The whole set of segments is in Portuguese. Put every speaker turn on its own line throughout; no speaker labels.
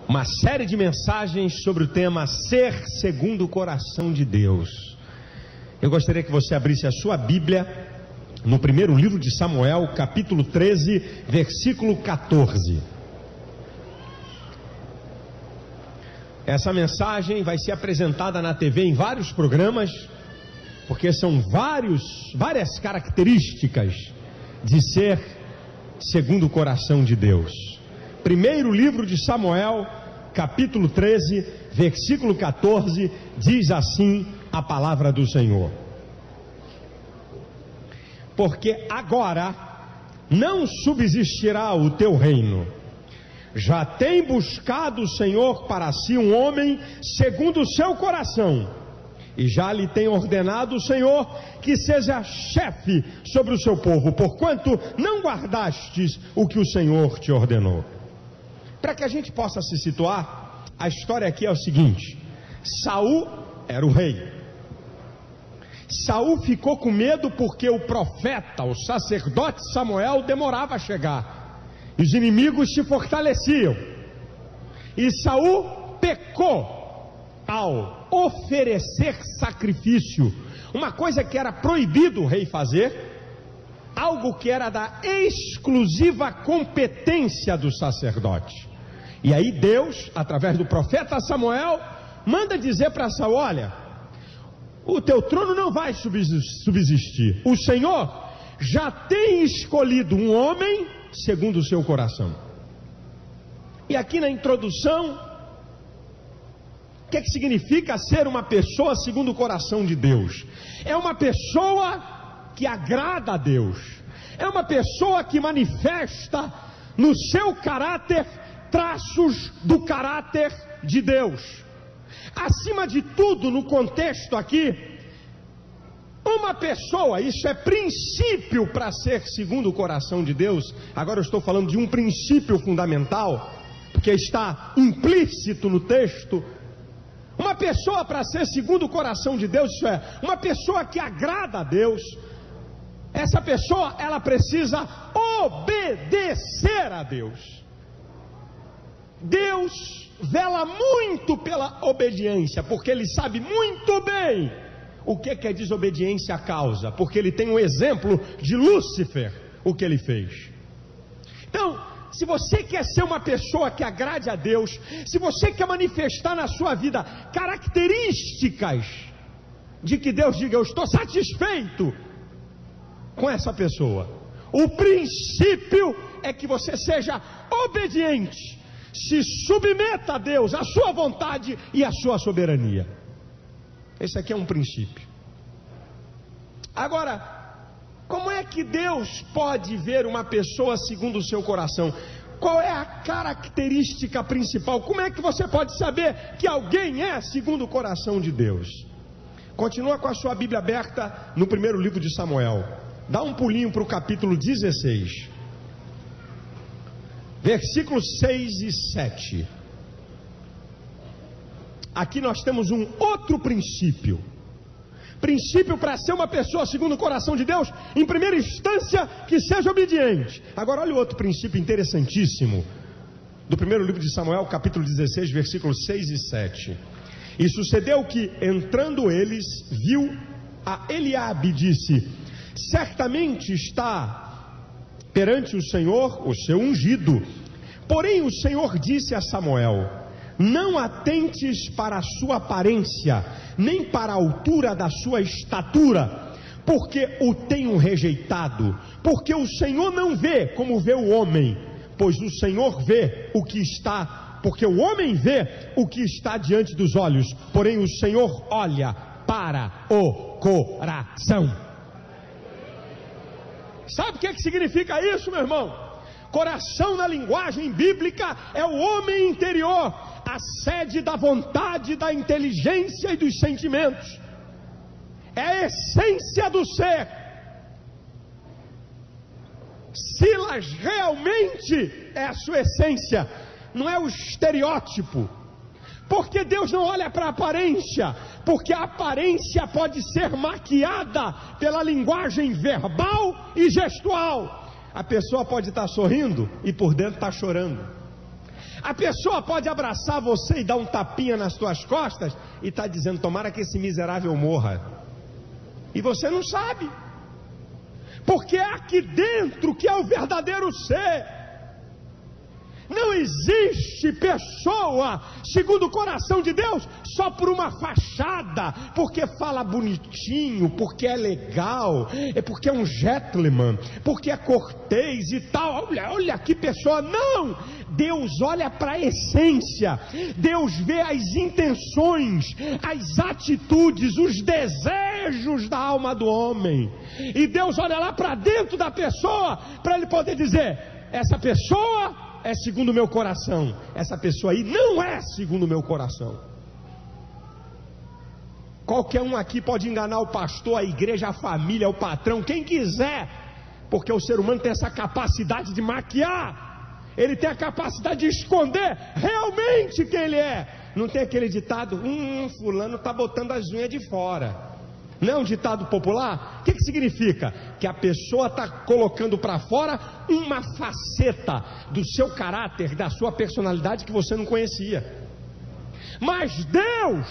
Uma série de mensagens sobre o tema Ser segundo o coração de Deus. Eu gostaria que você abrisse a sua Bíblia no primeiro livro de Samuel, capítulo 13, versículo 14. Essa mensagem vai ser apresentada na TV em vários programas, porque são várias características de ser segundo o coração de Deus. Primeiro livro de Samuel, capítulo 13, versículo 14, diz assim a palavra do Senhor: porque agora não subsistirá o teu reino, já tem buscado o Senhor para si um homem segundo o seu coração, e já lhe tem ordenado o Senhor que seja chefe sobre o seu povo, porquanto não guardastes o que o Senhor te ordenou. Para que a gente possa se situar, a história aqui é o seguinte: Saul era o rei. Saul ficou com medo porque o profeta, o sacerdote Samuel demorava a chegar, e os inimigos se fortaleciam, e Saul pecou ao oferecer sacrifício, uma coisa que era proibido o rei fazer, algo que era da exclusiva competência do sacerdote. E aí Deus, através do profeta Samuel, manda dizer para Saul: olha, o teu trono não vai subsistir. O Senhor já tem escolhido um homem segundo o seu coração. E aqui na introdução, o que significa ser uma pessoa segundo o coração de Deus? É uma pessoa que agrada a Deus, é uma pessoa que manifesta no seu caráter traços do caráter de Deus. Acima de tudo, no contexto aqui, uma pessoa, isso é princípio para ser segundo o coração de Deus. Agora eu estou falando de um princípio fundamental, porque está implícito no texto. Uma pessoa para ser segundo o coração de Deus, isso é, uma pessoa que agrada a Deus. Essa pessoa, ela precisa obedecer a Deus. Deus vela muito pela obediência, porque Ele sabe muito bem o que a desobediência causa, porque Ele tem um exemplo de Lúcifer, o que ele fez. Então, se você quer ser uma pessoa que agrade a Deus, se você quer manifestar na sua vida características de que Deus diga: eu estou satisfeito com essa pessoa, o princípio é que você seja obediente, se submeta a Deus, a sua vontade e a sua soberania. Esse aqui é um princípio. Agora, como é que Deus pode ver uma pessoa segundo o seu coração? Qual é a característica principal? Como é que você pode saber que alguém é segundo o coração de Deus? Continua com a sua Bíblia aberta no primeiro livro de Samuel. Dá um pulinho para o capítulo 16, versículos 6 e 7. Aqui nós temos um outro princípio. Princípio para ser uma pessoa segundo o coração de Deus, em primeira instância, que seja obediente. Agora olha o outro princípio interessantíssimo, do primeiro livro de Samuel, capítulo 16, versículos 6 e 7. E sucedeu que, entrando eles, viu a Eliabe e disse: certamente está perante o Senhor o seu ungido. Porém o Senhor disse a Samuel: não atentes para a sua aparência, nem para a altura da sua estatura, porque o tenho rejeitado. Porque o Senhor não vê como vê o homem, pois o Senhor vê o que está, porque o homem vê o que está diante dos olhos, porém o Senhor olha para o coração. Sabe o que significa isso, meu irmão? Coração na linguagem bíblica é o homem interior, a sede da vontade, da inteligência e dos sentimentos. É a essência do ser. Silas realmente é a sua essência, não é o estereótipo. Porque Deus não olha para a aparência, porque a aparência pode ser maquiada pela linguagem verbal e gestual. A pessoa pode estar sorrindo e por dentro está chorando. A pessoa pode abraçar você e dar um tapinha nas tuas costas e está dizendo: tomara que esse miserável morra. E você não sabe, porque é aqui dentro que é o verdadeiro ser. Não existe pessoa segundo o coração de Deus só por uma fachada, porque fala bonitinho, porque é legal, é porque é um gentleman, porque é cortês e tal. Olha que pessoa. Não! Deus olha para a essência, Deus vê as intenções, as atitudes, os desejos da alma do homem. E Deus olha lá para dentro da pessoa, para Ele poder dizer: essa pessoa é segundo o meu coração, essa pessoa aí não é segundo o meu coração. Qualquer um aqui pode enganar o pastor, a igreja, a família, o patrão, quem quiser, porque o ser humano tem essa capacidade de maquiar, ele tem a capacidade de esconder realmente quem ele é. Não tem aquele ditado: fulano está botando as unhas de fora. Não é um ditado popular? O que significa? Que a pessoa está colocando para fora uma faceta do seu caráter, da sua personalidade que você não conhecia. Mas Deus,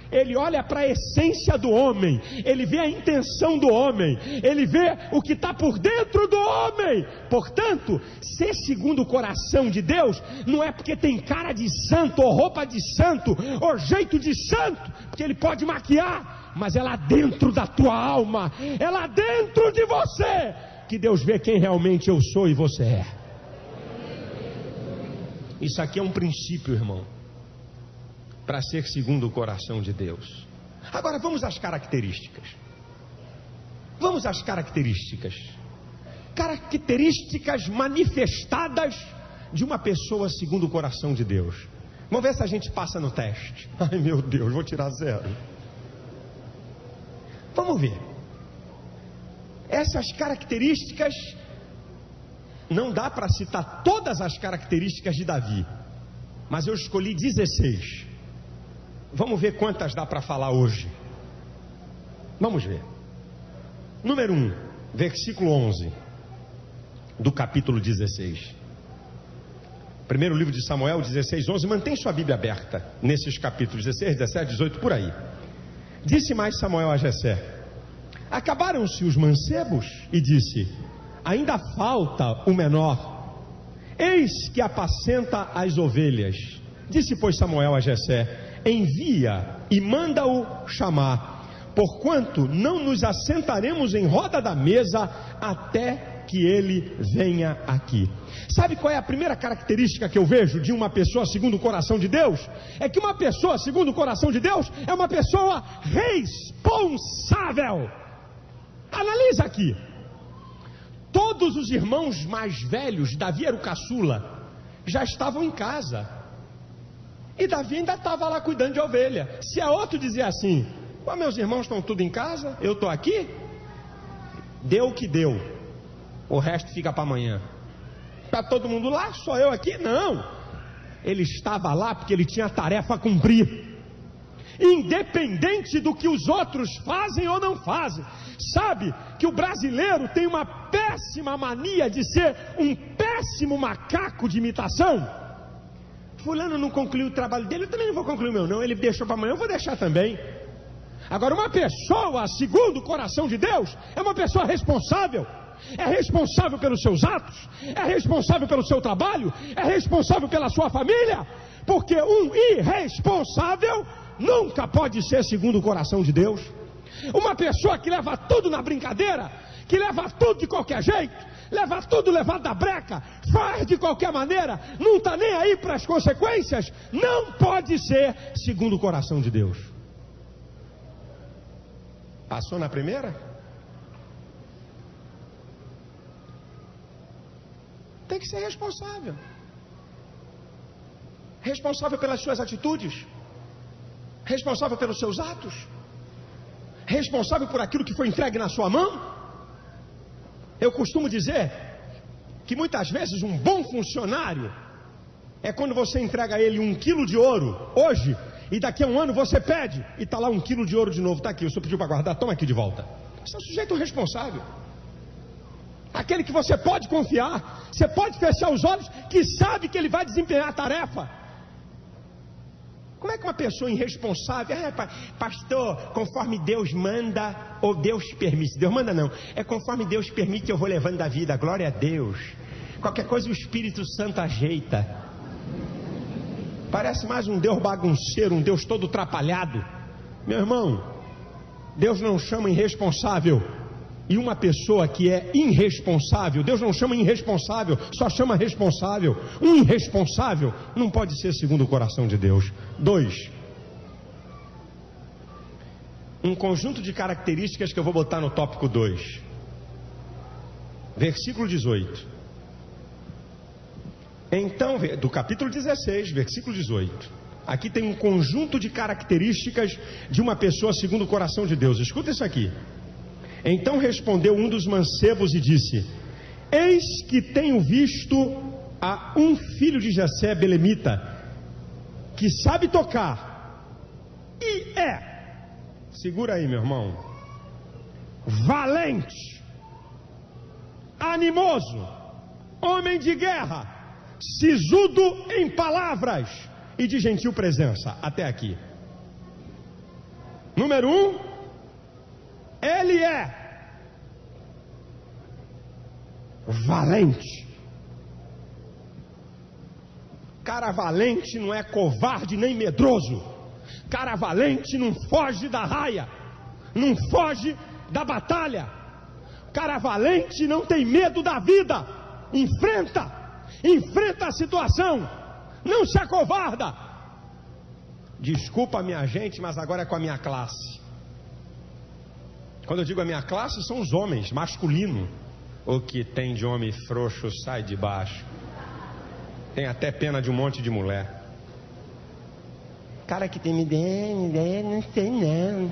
Ele olha para a essência do homem, Ele vê a intenção do homem, Ele vê o que está por dentro do homem. Portanto, ser segundo o coração de Deus não é porque tem cara de santo, ou roupa de santo, ou jeito de santo, porque Ele pode maquiar. Mas é lá dentro da tua alma, é lá dentro de você, que Deus vê quem realmente eu sou e você é. Isso aqui é um princípio, irmão, para ser segundo o coração de Deus. Agora vamos às características. Vamos às características. Características manifestadas de uma pessoa segundo o coração de Deus. Vamos ver se a gente passa no teste. Ai meu Deus, vou tirar 0. Vamos ver. Essas características, não dá para citar todas as características de Davi, mas eu escolhi 16. Vamos ver quantas dá para falar hoje. Vamos ver. Número 1, versículo 11 do capítulo 16. Primeiro livro de Samuel, 16, 11. Mantém sua Bíblia aberta nesses capítulos 16, 17, 18, por aí. Disse mais Samuel a Jessé: acabaram-se os mancebos? E disse: ainda falta o menor, eis que apacenta as ovelhas. Disse, pois, Samuel a Jessé: envia e manda-o chamar, porquanto não nos assentaremos em roda da mesa até que ele venha aqui. Sabe qual é a primeira característica que eu vejo de uma pessoa segundo o coração de Deus? É que uma pessoa segundo o coração de Deus é uma pessoa responsável. Analisa aqui. Todos os irmãos mais velhos, Davi era o caçula, já estavam em casa, e Davi ainda estava lá cuidando de ovelha. Se a outro dizia assim: meus irmãos estão tudo em casa, eu estou aqui, deu o que deu, o resto fica para amanhã. Está todo mundo lá, só eu aqui? Não, ele estava lá porque ele tinha tarefa a cumprir, independente do que os outros fazem ou não fazem. Sabe que o brasileiro tem uma péssima mania de ser um péssimo macaco de imitação. Fulano não concluiu o trabalho dele, eu também não vou concluir o meu não, ele deixou para amanhã, eu vou deixar também. Agora, uma pessoa segundo o coração de Deus é uma pessoa responsável. É responsável pelos seus atos, é responsável pelo seu trabalho, é responsável pela sua família, porque um irresponsável nunca pode ser segundo o coração de Deus. Uma pessoa que leva tudo na brincadeira, que leva tudo de qualquer jeito, leva tudo levado da breca, faz de qualquer maneira, não está nem aí para as consequências, não pode ser segundo o coração de Deus. Passou na primeira? Tem que ser responsável. Responsável pelas suas atitudes, responsável pelos seus atos, responsável por aquilo que foi entregue na sua mão. Eu costumo dizer que muitas vezes um bom funcionário é quando você entrega a ele 1 quilo de ouro hoje, e daqui a um ano você pede e está lá 1 quilo de ouro de novo. Está aqui, o senhor pediu para guardar, toma aqui de volta. Você é um sujeito responsável. aquele que você pode confiar, você pode fechar os olhos, que sabe que ele vai desempenhar a tarefa. Como é que uma pessoa irresponsável, pastor, conforme Deus manda ou Deus permite? Deus manda não, é conforme Deus permite eu vou levando a vida, glória a Deus. Qualquer coisa o Espírito Santo ajeita. Parece mais um Deus bagunceiro, um Deus todo atrapalhado. Meu irmão, Deus não chama irresponsável. E uma pessoa que é irresponsável, Deus não chama irresponsável, só chama responsável. Um irresponsável não pode ser segundo o coração de Deus. 2. Um conjunto de características que eu vou botar no tópico 2. Versículo 18. Então, do capítulo 16, versículo 18. Aqui tem um conjunto de características de uma pessoa segundo o coração de Deus. Escuta isso aqui. Então respondeu um dos mancebos e disse: eis que tenho visto a um filho de Jessé belemita, que sabe tocar, e segura aí meu irmão, valente, animoso, homem de guerra, sisudo em palavras e de gentil presença. Até aqui. Número 1, ele é valente. Cara valente não é covarde nem medroso. Cara valente não foge da raia, não foge da batalha. Cara valente não tem medo da vida. Enfrenta a situação, não se acovarda. Desculpa minha gente, mas agora é com a minha classe. Quando eu digo a minha classe, são os homens, masculino. O que tem de homem frouxo sai de baixo. Tem até pena de um monte de mulher. Cara que tem ideia, não sei não.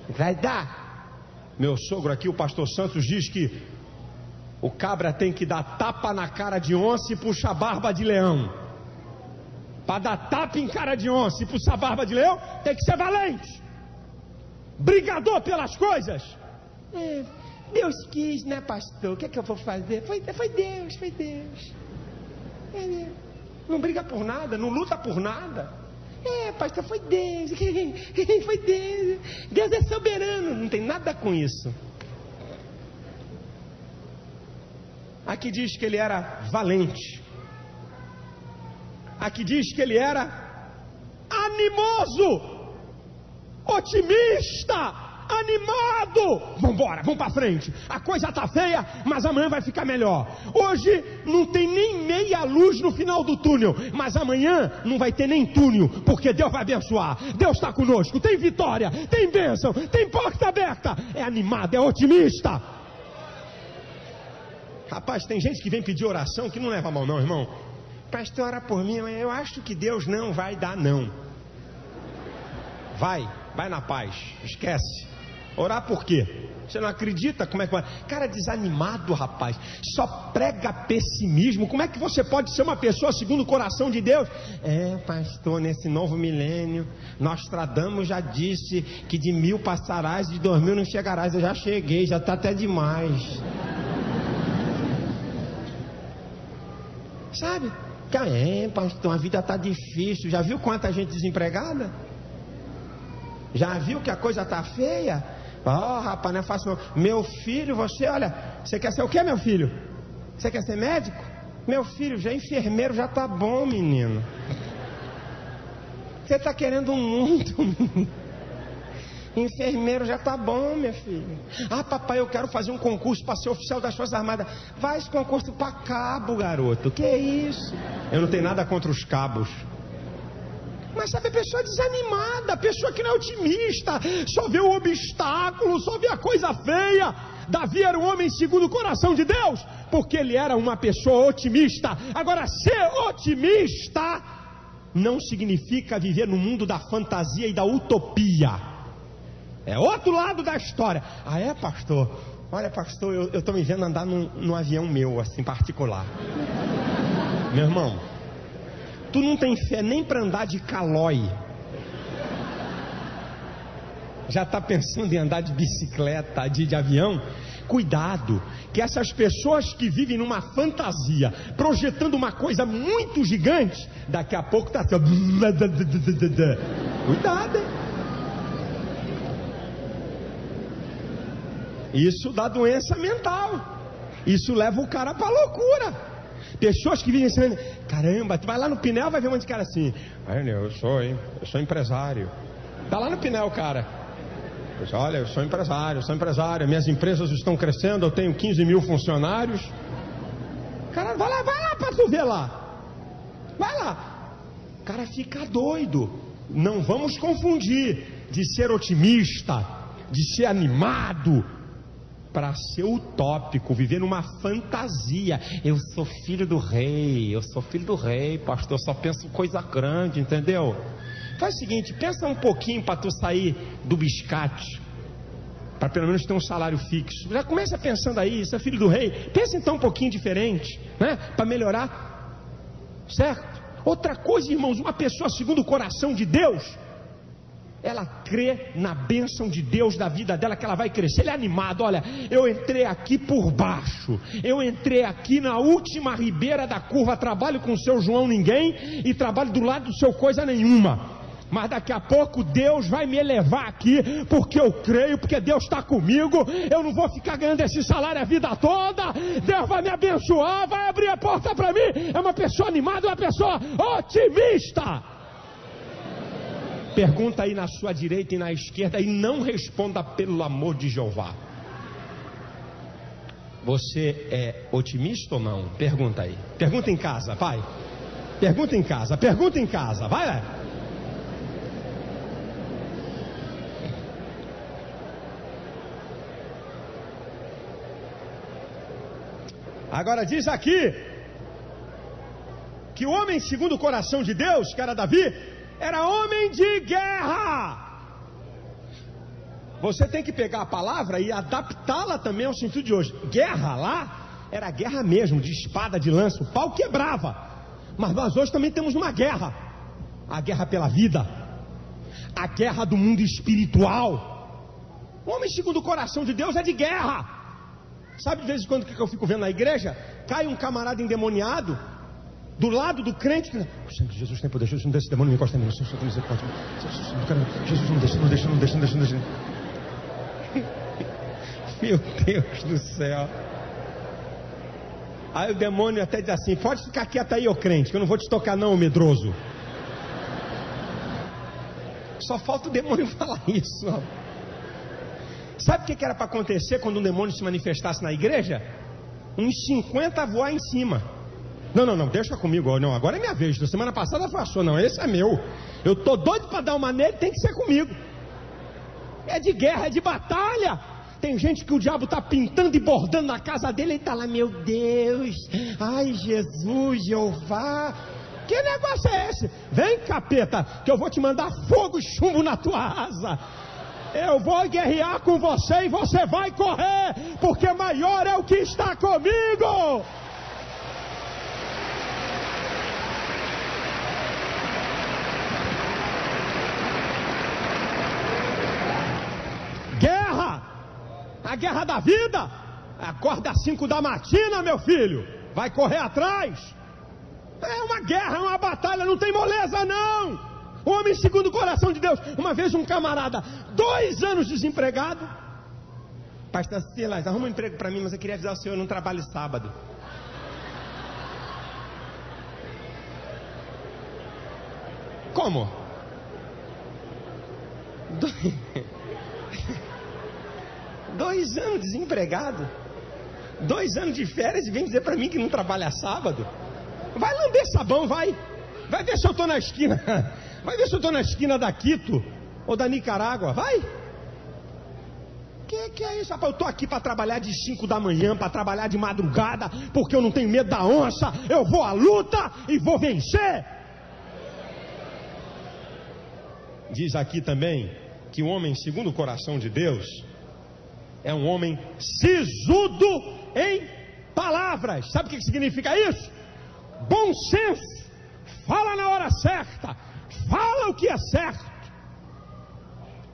Vai dar. Meu sogro aqui, o pastor Santos, diz que o cabra tem que dar tapa na cara de onça e puxar barba de leão. Para dar tapa em cara de onça e puxar barba de leão, tem que ser valente. Brigador pelas coisas. Deus quis, né, pastor? O que é que eu vou fazer? Foi Deus. Não briga por nada, não luta por nada. Pastor, foi Deus. Foi Deus. Deus é soberano, não tem nada com isso. Aqui diz que ele era valente. Aqui diz que ele era animoso, otimista, animado. Vambora, vamos para frente. A coisa tá feia, mas amanhã vai ficar melhor. Hoje não tem nem meia luz no final do túnel, mas amanhã não vai ter nem túnel, porque Deus vai abençoar. Deus está conosco, tem vitória, tem bênção, tem porta aberta. É animado, é otimista. Rapaz, tem gente que vem pedir oração que não leva a mão não, irmão. Pastor, ora por mim, eu acho que Deus não vai dar não. Vai na paz, esquece. Orar por quê? Você não acredita? Como é que vai? Cara desanimado, rapaz, só prega pessimismo. Como é que você pode ser uma pessoa segundo o coração de Deus? Pastor, nesse novo milênio, Nostradamus já disse que de 1000 passarás, de 2000 não chegarás. Eu já cheguei, já está até demais. Sabe? Pastor, a vida está difícil. Já viu quanta gente desempregada? Já viu que a coisa está feia? Rapaz, não é fácil não. Meu filho, você quer ser o quê, meu filho? Você quer ser médico? Meu filho, já enfermeiro já está bom, menino. Você está querendo um mundo. Enfermeiro já está bom, meu filho. Papai, eu quero fazer um concurso para ser oficial das Forças Armadas. Vai esse concurso para cabo, garoto. Que é isso? Eu não tenho nada contra os cabos. Mas sabe, a pessoa desanimada, a pessoa que não é otimista, só vê o obstáculo, só vê a coisa feia. Davi era um homem segundo o coração de Deus, porque ele era uma pessoa otimista. Agora, ser otimista não significa viver no mundo da fantasia e da utopia. É outro lado da história. Pastor? Olha, pastor, eu estou me vendo andar num avião meu, assim, particular. Meu irmão, tu não tem fé nem para andar de Calói. já está pensando em andar de bicicleta, de avião. Cuidado, que essas pessoas que vivem numa fantasia, projetando uma coisa muito gigante, daqui a pouco está assim, cuidado, hein? Isso dá doença mental, isso leva o cara para loucura. Pessoas que vivem assim, caramba, tu vai lá no Pinel, vai ver um monte de cara assim, eu sou empresário. Tá lá no Pinel, cara. Olha, eu sou empresário, minhas empresas estão crescendo, eu tenho 15 mil funcionários. Cara, vai lá para tu ver lá. Vai lá. O cara fica doido. Não vamos confundir de ser otimista, de ser animado, para ser utópico, viver numa fantasia. Eu sou filho do rei, pastor, eu só penso coisa grande, entendeu? Faz o seguinte, pensa um pouquinho para tu sair do biscate, para pelo menos ter um salário fixo. Já começa pensando aí, você é filho do rei, pensa então um pouquinho diferente, né? Para melhorar, certo? Outra coisa, irmãos, uma pessoa segundo o coração de Deus, ela crê na bênção de Deus da vida dela, que ela vai crescer. Ele é animado, olha, eu entrei aqui por baixo, eu entrei aqui na última ribeira da curva, trabalho com o seu João ninguém, e trabalho do lado do seu coisa nenhuma. Mas daqui a pouco Deus vai me elevar aqui, porque eu creio, porque Deus está comigo. Eu não vou ficar ganhando esse salário a vida toda. Deus vai me abençoar, vai abrir a porta para mim. É uma pessoa animada, uma pessoa otimista. Pergunta aí na sua direita e na esquerda, e não responda pelo amor de Jeová. Você é otimista ou não? Pergunta aí. Pergunta em casa, vai. Pergunta em casa, vai lá. Agora diz aqui que o homem segundo o coração de Deus, que era Davi, era homem de guerra. Você tem que pegar a palavra e adaptá-la também ao sentido de hoje. Guerra lá era guerra mesmo, de espada, de lança, o pau quebrava. Mas nós hoje também temos uma guerra, a guerra pela vida, a guerra do mundo espiritual. O homem segundo o coração de Deus é de guerra. Sabe de vez em quando que eu fico vendo na igreja? Cai um camarada endemoniado do lado do crente. Jesus tem poder, Jesus não deixa esse demônio me encostar em mim. Jesus não deixa. Meu Deus do céu. Aí o demônio até diz assim: pode ficar quieto aí, ô crente, que eu não vou te tocar não, ô medroso. Só falta o demônio falar isso, ó. Sabe o que era para acontecer quando um demônio se manifestasse na igreja? Uns 50 voar em cima. Não, deixa comigo. Não, agora é minha vez. Da semana passada foi a sua. Não, esse é meu. Eu tô doido para dar uma nele, tem que ser comigo. É de guerra, é de batalha. Tem gente que o diabo está pintando e bordando na casa dele e está lá, meu Deus, ai Jesus, Jeová. Que negócio é esse? Vem, capeta, que eu vou te mandar fogo e chumbo na tua asa. Eu vou guerrear com você e você vai correr, porque maior é o que está comigo. Guerra, a guerra da vida. Acorda às 5 da matina, meu filho, vai correr atrás. É uma guerra, é uma batalha, não tem moleza não. O homem segundo o coração de Deus. Uma vez um camarada, 2 anos desempregado. Pastor Silas, arruma um emprego para mim, mas eu queria avisar o senhor, eu não trabalho sábado. Como? 2 anos desempregado, 2 anos de férias e vem dizer para mim que não trabalha sábado. Vai lamber sabão, vai ver se eu estou na esquina. Vai ver se eu estou na esquina da Quito ou da Nicarágua, vai. Que é isso, rapaz? Eu estou aqui para trabalhar de 5 da manhã, para trabalhar de madrugada, porque eu não tenho medo da onça. Eu vou à luta e vou vencer. Diz aqui também que o homem segundo o coração de Deus é um homem sisudo em palavras. Sabe o que significa isso? Bom senso. Fala na hora certa. Fala o que é certo.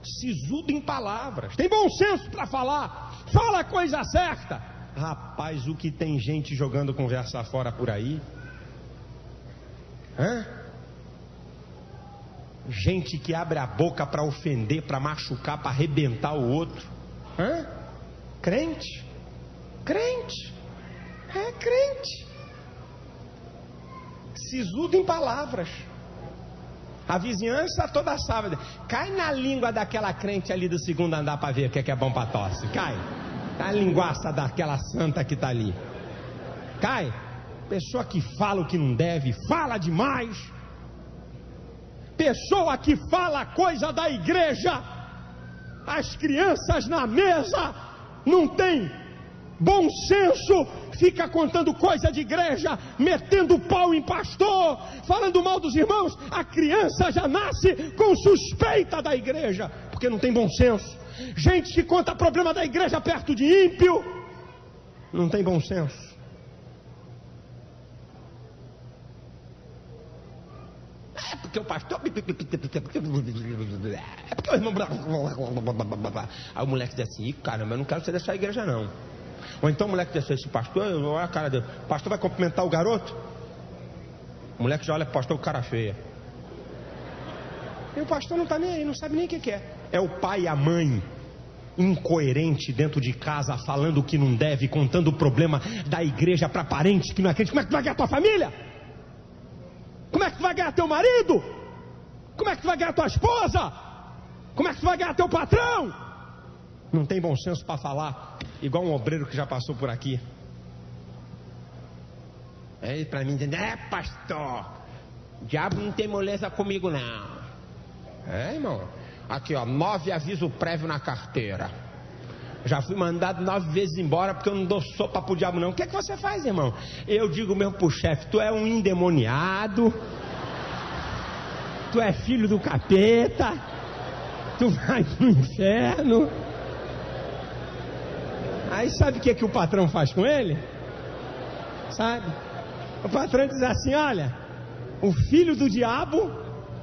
sisudo em palavras, tem bom senso para falar, fala a coisa certa. Rapaz, o que tem gente jogando conversa fora por aí? Gente que abre a boca para ofender, para machucar, para arrebentar o outro. Crente, crente, crente, sisudo em palavras. A vizinhança toda sábado, cai na língua daquela crente ali do segundo andar para ver o que é bom para tosse. Cai a linguaça daquela santa que está ali. Cai. Pessoa que fala o que não deve, fala demais. Pessoa que fala coisa da igreja. As crianças na mesa não tem bom senso, fica contando coisa de igreja, metendo pau em pastor, falando mal dos irmãos. A criança já nasce com suspeita da igreja, porque não tem bom senso. Gente que conta problema da igreja perto de ímpio, não tem bom senso. É porque o pastor, é porque o irmão. Aí o moleque diz assim: caramba, eu não quero ser dessa igreja não. Ou então o moleque diz assim: esse pastor, olha a cara dele, o pastor vai cumprimentar o garoto. O moleque já olha para o pastor com cara feia. E o pastor não está nem aí, não sabe nem o que é. É o pai e a mãe incoerente dentro de casa, falando o que não deve, contando o problema da igreja para parentes que não acreditam. Como é que tu vai ganhar tua família? Como é que tu vai ganhar teu marido? Como é que tu vai ganhar tua esposa? Como é que tu vai ganhar teu patrão? Não tem bom senso para falar, igual um obreiro que já passou por aqui. Aí para mim, pastor, o diabo não tem moleza comigo não. Irmão, aqui ó, 9 aviso prévio na carteira. Já fui mandado 9 vezes embora porque eu não dou sopa pro diabo não. O que é que você faz, irmão? Eu digo mesmo pro chefe: tu é um endemoniado, tu é filho do capeta, tu vai pro inferno. Aí sabe o que é que o patrão faz com ele? Sabe? O patrão diz assim: olha, o filho do diabo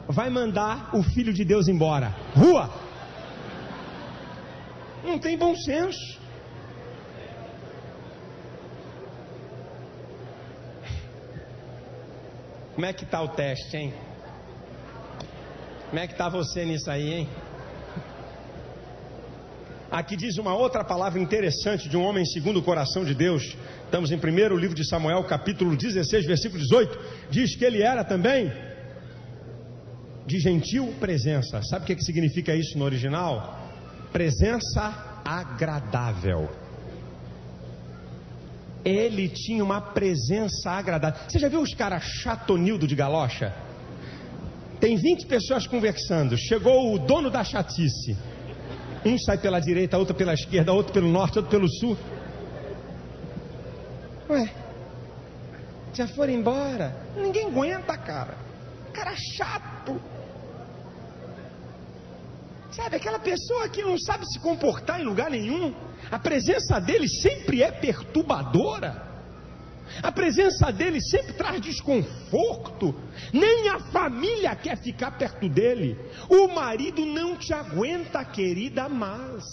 vai mandar o filho de Deus embora. Rua! Não tem bom senso. Como é que está o teste, hein? Como é que está você nisso aí, hein? Aqui diz uma outra palavra interessante de um homem segundo o coração de Deus. Estamos em 1º livro de Samuel, capítulo 16, versículo 18. Diz que ele era também de gentil presença. Sabe o que significa isso no original? Presença agradável. Ele tinha uma presença agradável. Você já viu os caras chatonildo de galocha? Tem 20 pessoas conversando. Chegou o dono da chatice. Um sai pela direita, outro pela esquerda, outro pelo norte, outro pelo sul. Ué, já foram embora? Ninguém aguenta, cara. Cara chato. Sabe, aquela pessoa que não sabe se comportar em lugar nenhum. A presença dele sempre é perturbadora. A presença dele sempre traz desconforto. Nem a família quer ficar perto dele. O marido não te aguenta, querida, mas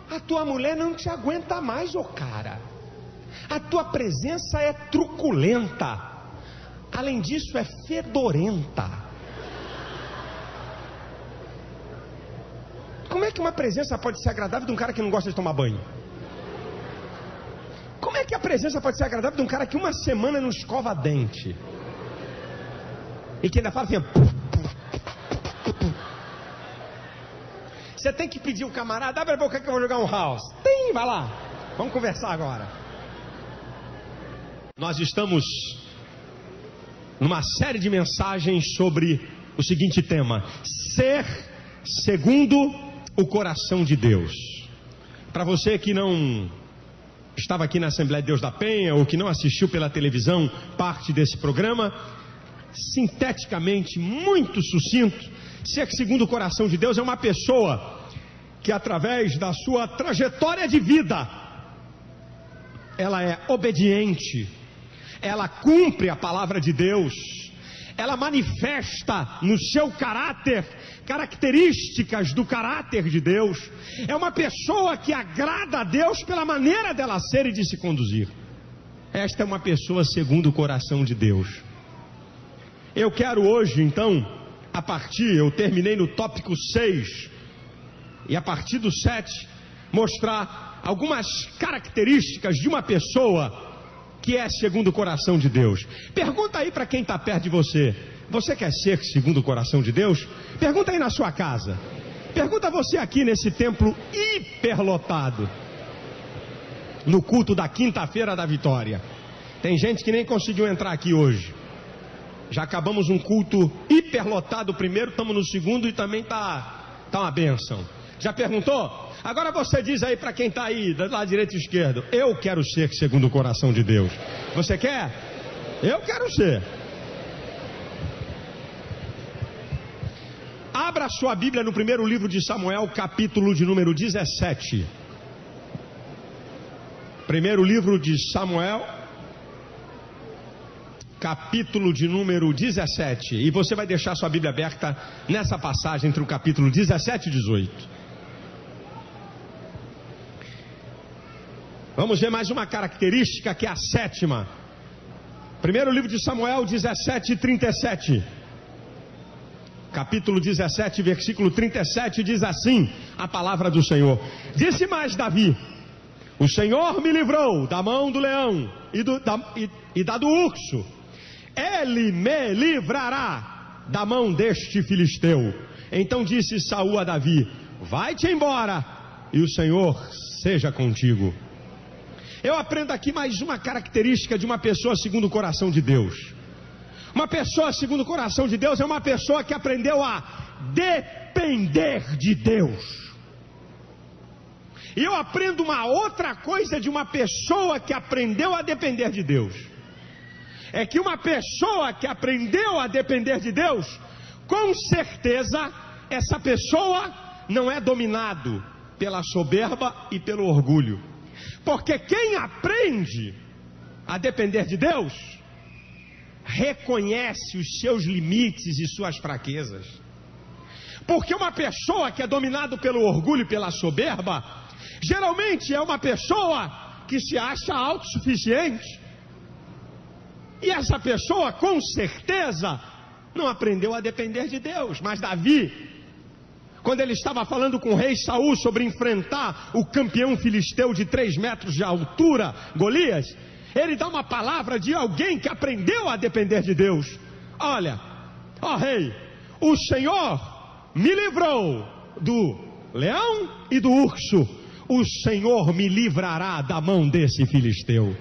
a tua mulher não te aguenta mais, ô cara. A tua presença é truculenta. Além disso, é fedorenta. Como é que uma presença pode ser agradável de um cara que não gosta de tomar banho? Como é que a presença pode ser agradável de um cara que uma semana não escova dente? E que ainda fala assim: você tem que pedir o camarada: abre a boca que eu vou jogar um house. Tem, vai lá. Vamos conversar agora. Nós estamos numa série de mensagens sobre o seguinte tema: ser segundo o coração de Deus. Para você que não estava aqui na Assembleia de Deus da Penha, ou que não assistiu pela televisão parte desse programa, sinteticamente, muito sucinto, ser segundo o coração de Deus é uma pessoa que, através da sua trajetória de vida, ela é obediente, ela cumpre a palavra de Deus, ela manifesta no seu caráter características do caráter de Deus. É uma pessoa que agrada a Deus pela maneira dela ser e de se conduzir. Esta é uma pessoa segundo o coração de Deus. Eu quero hoje, então, eu terminei no tópico 6, e a partir do 7, mostrar algumas características de uma pessoa que é segundo o coração de Deus. Pergunta aí para quem está perto de você: você quer ser segundo o coração de Deus? Pergunta aí na sua casa. Pergunta você aqui nesse templo hiperlotado, no culto da quinta-feira da vitória. Tem gente que nem conseguiu entrar aqui hoje. Já acabamos um culto hiperlotado primeiro, estamos no segundo e também tá uma bênção. Já perguntou? Agora você diz aí para quem está aí, do lado direito e esquerdo: eu quero ser segundo o coração de Deus. Você quer? Eu quero ser. Abra a sua Bíblia no primeiro livro de Samuel, capítulo de número 17. Primeiro livro de Samuel, capítulo de número 17. E você vai deixar sua Bíblia aberta nessa passagem entre o capítulo 17 e 18. Vamos ver mais uma característica, que é a sétima. Primeiro livro de Samuel 17, 37. Capítulo 17, versículo 37, diz assim a palavra do Senhor: disse mais Davi: o Senhor me livrou da mão do leão e da do urso. Ele me livrará da mão deste filisteu. Então disse Saul a Davi: vai-te embora, e o Senhor seja contigo. Eu aprendo aqui mais uma característica de uma pessoa segundo o coração de Deus. Uma pessoa segundo o coração de Deus é uma pessoa que aprendeu a depender de Deus. E eu aprendo uma outra coisa de uma pessoa que aprendeu a depender de Deus. É que uma pessoa que aprendeu a depender de Deus, com certeza, essa pessoa não é dominado pela soberba e pelo orgulho. Porque quem aprende a depender de Deus, reconhece os seus limites e suas fraquezas. Porque uma pessoa que é dominada pelo orgulho e pela soberba, geralmente é uma pessoa que se acha autossuficiente. E essa pessoa, com certeza, não aprendeu a depender de Deus. Mas Davi, quando ele estava falando com o rei Saul sobre enfrentar o campeão filisteu de 3 metros de altura, Golias, ele dá uma palavra de alguém que aprendeu a depender de Deus. Olha, ó rei, o Senhor me livrou do leão e do urso. O Senhor me livrará da mão desse filisteu.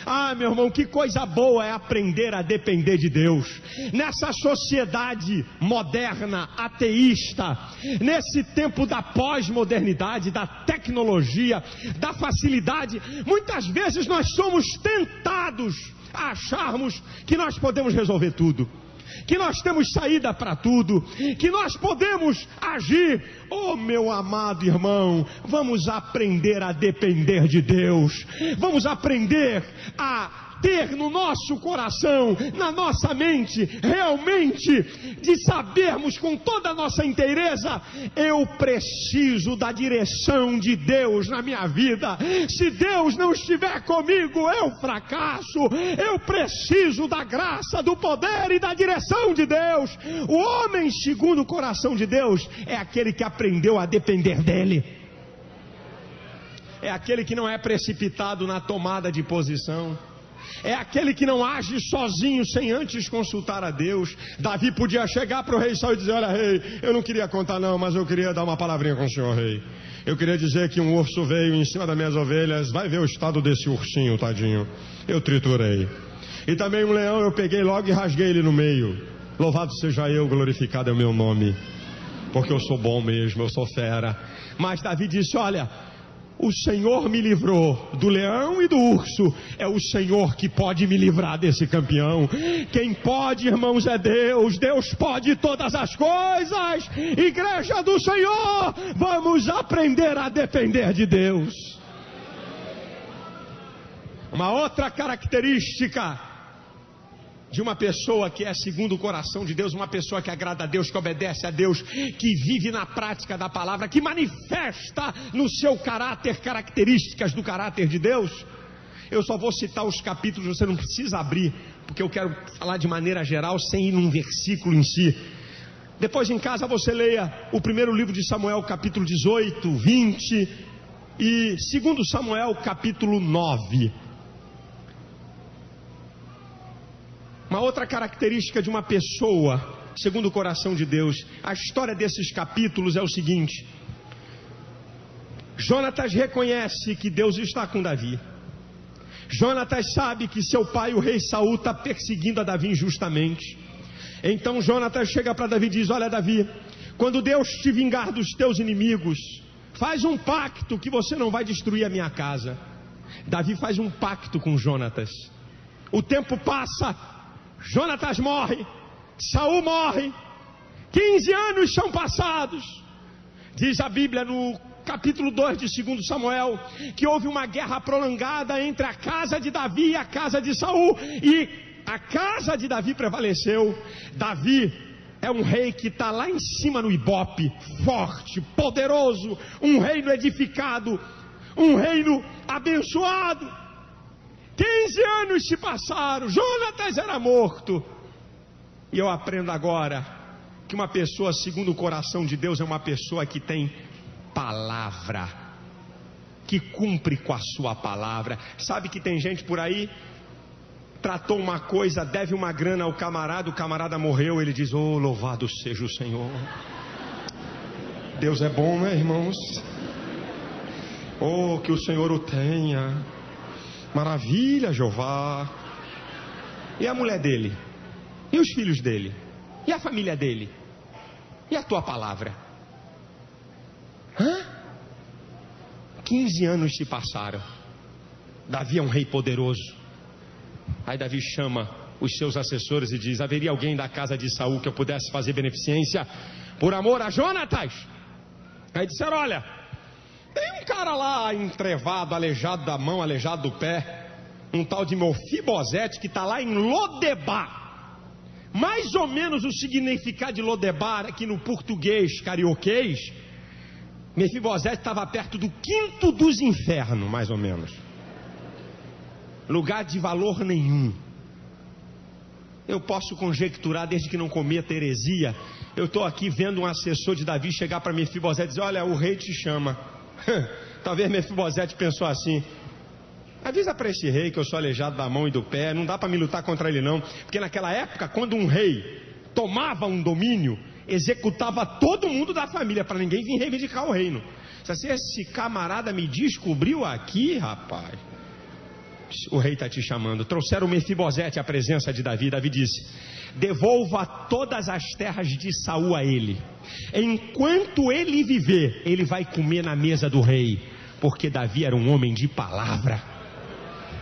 Ah, meu irmão, que coisa boa é aprender a depender de Deus. Nessa sociedade moderna, ateísta, nesse tempo da pós-modernidade, da tecnologia, da facilidade, muitas vezes nós somos tentados a acharmos que nós podemos resolver tudo, que nós temos saída para tudo, que nós podemos agir. Oh, meu amado irmão, vamos aprender a depender de Deus. Vamos aprender a ter no nosso coração, na nossa mente, realmente, de sabermos com toda a nossa inteireza: eu preciso da direção de Deus na minha vida. Se Deus não estiver comigo, eu fracasso. Eu preciso da graça, do poder e da direção de Deus. O homem segundo o coração de Deus é aquele que aprendeu a depender dele. É aquele que não é precipitado na tomada de posição. É aquele que não age sozinho sem antes consultar a Deus. Davi podia chegar para o rei Saul e dizer: olha, rei, eu não queria contar não, mas eu queria dar uma palavrinha com o senhor, rei. Eu queria dizer que um urso veio em cima das minhas ovelhas. Vai ver o estado desse ursinho, tadinho. Eu triturei. E também um leão eu peguei logo e rasguei ele no meio. Louvado seja eu, glorificado é o meu nome, porque eu sou bom mesmo, eu sou fera. Mas Davi disse: olha, o Senhor me livrou do leão e do urso. É o Senhor que pode me livrar desse campeão. Quem pode, irmãos, é Deus. Deus pode todas as coisas. Igreja do Senhor, vamos aprender a depender de Deus. Uma outra característica de uma pessoa que é segundo o coração de Deus, uma pessoa que agrada a Deus, que obedece a Deus, que vive na prática da palavra, que manifesta no seu caráter características do caráter de Deus. Eu só vou citar os capítulos, você não precisa abrir, porque eu quero falar de maneira geral, sem ir num versículo em si. Depois em casa você leia o primeiro livro de Samuel, capítulo 18, 20 e segundo Samuel, capítulo 9. Uma outra característica de uma pessoa segundo o coração de Deus, a história desses capítulos é o seguinte: Jonatas reconhece que Deus está com Davi. Jonatas sabe que seu pai, o rei Saul, está perseguindo a Davi injustamente. Então Jonatas chega para Davi e diz: olha Davi, quando Deus te vingar dos teus inimigos, faz um pacto que você não vai destruir a minha casa. Davi faz um pacto com Jonatas. O tempo passa, Jonatas morre, Saul morre, 15 anos são passados. Diz a Bíblia no capítulo 2 de 2 Samuel, que houve uma guerra prolongada entre a casa de Davi e a casa de Saul, e a casa de Davi prevaleceu. Davi é um rei que está lá em cima no Ibope, forte, poderoso, um reino edificado, um reino abençoado. 15 anos se passaram, Jonatas era morto. E eu aprendo agora que uma pessoa segundo o coração de Deus é uma pessoa que tem palavra, que cumpre com a sua palavra. Sabe que tem gente por aí, tratou uma coisa, deve uma grana ao camarada, o camarada morreu, ele diz: oh, louvado seja o Senhor. Deus é bom, né, irmãos? Oh, que o Senhor o tenha. Maravilha, Jeová. E a mulher dele? E os filhos dele? E a família dele? E a tua palavra? 15 anos se passaram. Davi é um rei poderoso. Aí Davi chama os seus assessores e diz: haveria alguém da casa de Saul que eu pudesse fazer beneficência por amor a Jonatas? Aí disseram: olha, tem um cara lá entrevado, aleijado da mão, aleijado do pé, um tal de Mefibosete, que está lá em Lodebar. Mais ou menos o significado de Lodebar aqui no português carioquês, Mefibosete estava perto do quinto dos infernos, mais ou menos. Lugar de valor nenhum. Eu posso conjecturar, desde que não cometa heresia. Eu estou aqui vendo um assessor de Davi chegar para Mefibosete e dizer: olha, o rei te chama. Talvez Mefibosete pensou assim: avisa para esse rei que eu sou aleijado da mão e do pé, não dá para me lutar contra ele não. Porque naquela época, quando um rei tomava um domínio, executava todo mundo da família, para ninguém vir reivindicar o reino. Se esse camarada me descobriu aqui, rapaz, o rei está te chamando. Trouxeram Mefibosete à presença de Davi. Davi disse: devolva todas as terras de Saul a ele. Enquanto ele viver, ele vai comer na mesa do rei. Porque Davi era um homem de palavra.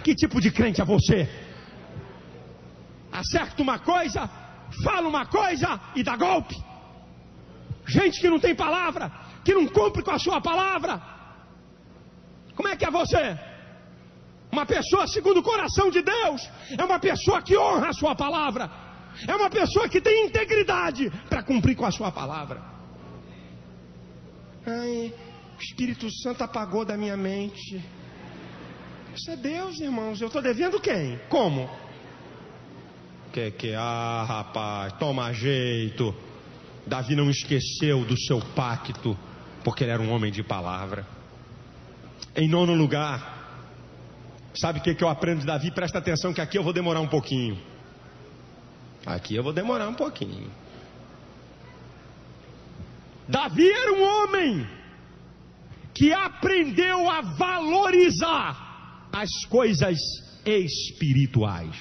Que tipo de crente é você? Acerta uma coisa, fala uma coisa e dá golpe. Gente que não tem palavra, que não cumpre com a sua palavra. Como é que é você? Uma pessoa segundo o coração de Deus é uma pessoa que honra a sua palavra, é uma pessoa que tem integridade para cumprir com a sua palavra. Ai, o Espírito Santo apagou da minha mente. Isso é Deus, irmãos. Eu estou devendo quem? Como? Rapaz, toma jeito. Davi não esqueceu do seu pacto, porque ele era um homem de palavra. Em nono lugar, sabe o que eu aprendo de Davi? Presta atenção que aqui eu vou demorar um pouquinho. Davi era um homem que aprendeu a valorizar as coisas espirituais.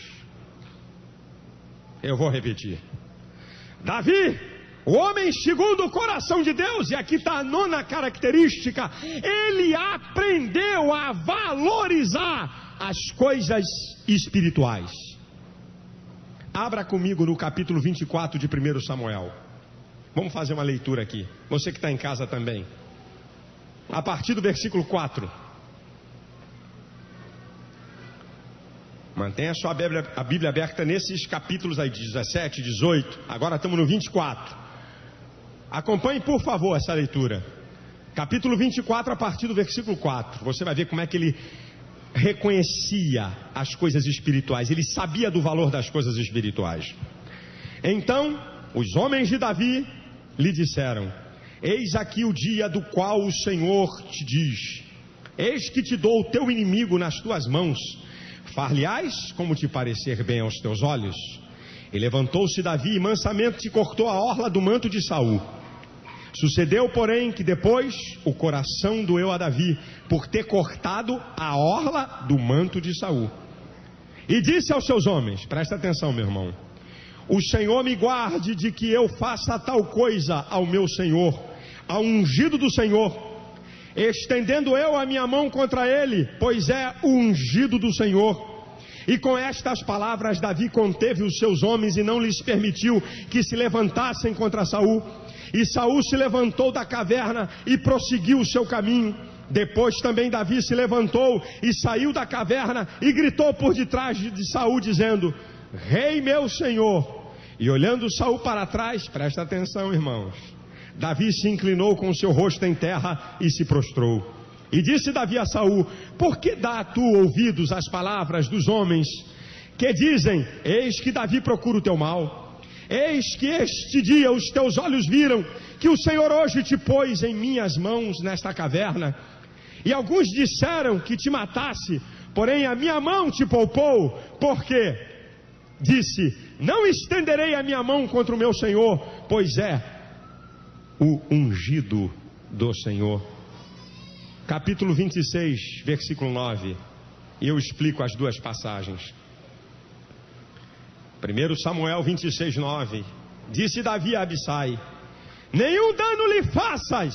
Eu vou repetir. Davi, o homem segundo o coração de Deus, e aqui está a nona característica, ele aprendeu a valorizar as coisas espirituais. Abra comigo no capítulo 24 de 1 Samuel. Vamos fazer uma leitura aqui. Você que está em casa também. A partir do versículo 4. Mantenha a Bíblia aberta nesses capítulos aí, 17, 18. Agora estamos no 24. Acompanhe, por favor, essa leitura. Capítulo 24, a partir do versículo 4. Você vai ver como é que ele reconhecia as coisas espirituais. Ele sabia do valor das coisas espirituais. Então, os homens de Davi lhe disseram: eis aqui o dia do qual o Senhor te diz: eis que te dou o teu inimigo nas tuas mãos. Far-lhe-ás como te parecer bem aos teus olhos. E levantou-se Davi e mansamente cortou a orla do manto de Saul. Sucedeu, porém, que depois o coração doeu a Davi por ter cortado a orla do manto de Saul. E disse aos seus homens, presta atenção, meu irmão: o Senhor me guarde de que eu faça tal coisa ao meu Senhor, ao ungido do Senhor, estendendo eu a minha mão contra ele, pois é o ungido do Senhor. E com estas palavras Davi conteve os seus homens e não lhes permitiu que se levantassem contra Saul. E Saul se levantou da caverna e prosseguiu o seu caminho. Depois também Davi se levantou e saiu da caverna e gritou por detrás de Saul, dizendo: Rei meu Senhor. E olhando Saul para trás, presta atenção, irmãos, Davi se inclinou com o seu rosto em terra e se prostrou. E disse Davi a Saul: por que dá tu ouvidos às palavras dos homens que dizem: eis que Davi procura o teu mal? Eis que este dia os teus olhos viram que o Senhor hoje te pôs em minhas mãos nesta caverna. E alguns disseram que te matasse, porém a minha mão te poupou, porque disse: não estenderei a minha mão contra o meu Senhor, pois é o ungido do Senhor. Capítulo 26, versículo 9. E eu explico as duas passagens. 1 Samuel 26, 9. Disse Davi a Abissai: nenhum dano lhe faças,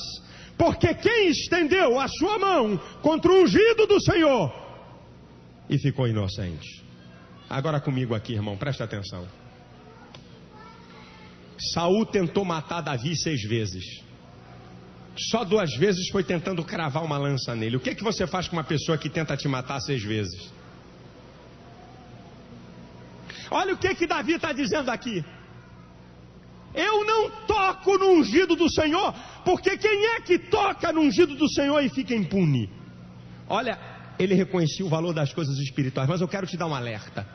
porque quem estendeu a sua mão contra o ungido do Senhor e ficou inocente. Agora comigo aqui, irmão, presta atenção. Saul tentou matar Davi 6 vezes. Só 2 vezes foi tentando cravar uma lança nele. O que que você faz com uma pessoa que tenta te matar 6 vezes? Olha o que Davi está dizendo aqui: eu não toco no ungido do Senhor, porque quem é que toca no ungido do Senhor e fica impune? Olha, ele reconhecia o valor das coisas espirituais, mas eu quero te dar um alerta.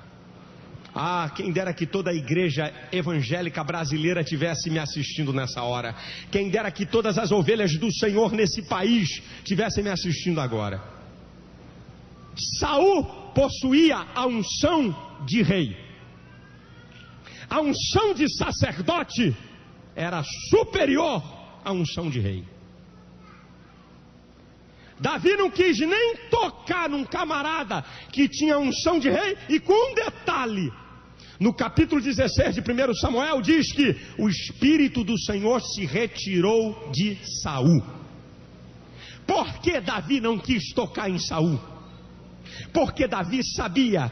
Quem dera que toda a igreja evangélica brasileira tivesse me assistindo nessa hora. Quem dera que todas as ovelhas do Senhor nesse país tivessem me assistindo agora. Saul possuía a unção de rei. A unção de sacerdote era superior à unção de rei. Davi não quis nem tocar num camarada que tinha unção de rei. E com um detalhe: no capítulo 16 de 1 Samuel diz que o Espírito do Senhor se retirou de Saul. Por que Davi não quis tocar em Saul? Porque Davi sabia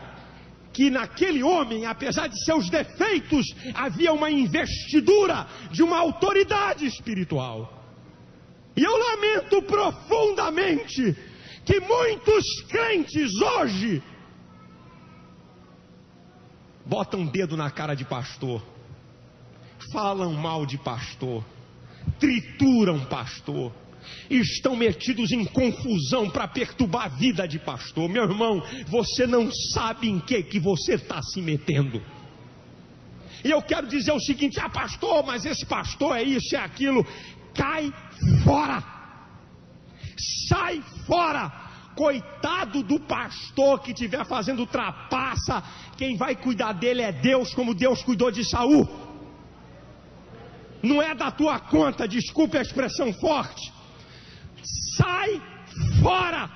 que naquele homem, apesar de seus defeitos, havia uma investidura de uma autoridade espiritual. E eu lamento profundamente que muitos crentes hoje botam dedo na cara de pastor, falam mal de pastor, trituram pastor, estão metidos em confusão para perturbar a vida de pastor. Meu irmão, você não sabe em que você está se metendo. E eu quero dizer o seguinte: pastor, mas esse pastor é isso, é aquilo. Cai fora, sai fora. Coitado do pastor que estiver fazendo trapaça. Quem vai cuidar dele é Deus, como Deus cuidou de Saul. Não é da tua conta, desculpe a expressão forte. Sai fora.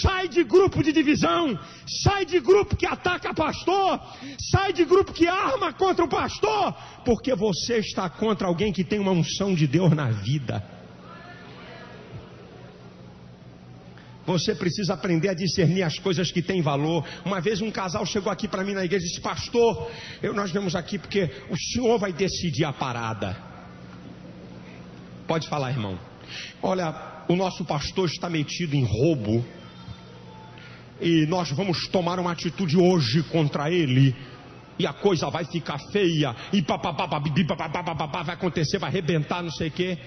Sai de grupo de divisão. Sai de grupo que ataca pastor. Sai de grupo que arma contra o pastor, porque você está contra alguém que tem uma unção de Deus na vida. Você precisa aprender a discernir as coisas que têm valor. Uma vez um casal chegou aqui para mim na igreja e disse: pastor, nós viemos aqui porque o senhor vai decidir a parada. Pode falar, irmão. Olha, o nosso pastor está metido em roubo. e nós vamos tomar uma atitude hoje contra ele, e a coisa vai ficar feia, e vai acontecer, vai arrebentar, não sei o que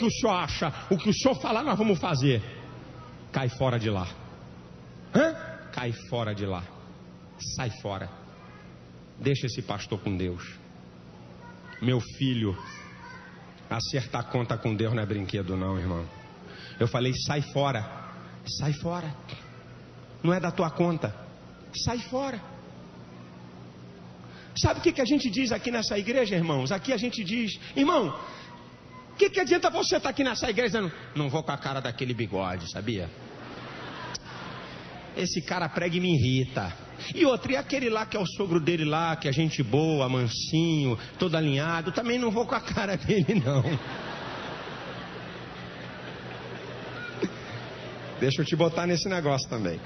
o senhor acha? O que o senhor falar nós vamos fazer. Cai fora de lá. Cai fora de lá. Sai fora. Deixa esse pastor com Deus. Meu filho, acertar conta com Deus não é brinquedo não, irmão. Eu falei, sai fora. Sai fora. Não é da tua conta. Sai fora. Sabe o que a gente diz aqui nessa igreja, irmãos? Aqui a gente diz, irmão, o que adianta você estar aqui nessa igreja dizendo, não vou com a cara daquele bigode, sabia? Esse cara prega e me irrita. E outro, e aquele lá que é o sogro dele lá, que é gente boa, mansinho, todo alinhado, também não vou com a cara dele não. Deixa eu te botar nesse negócio também.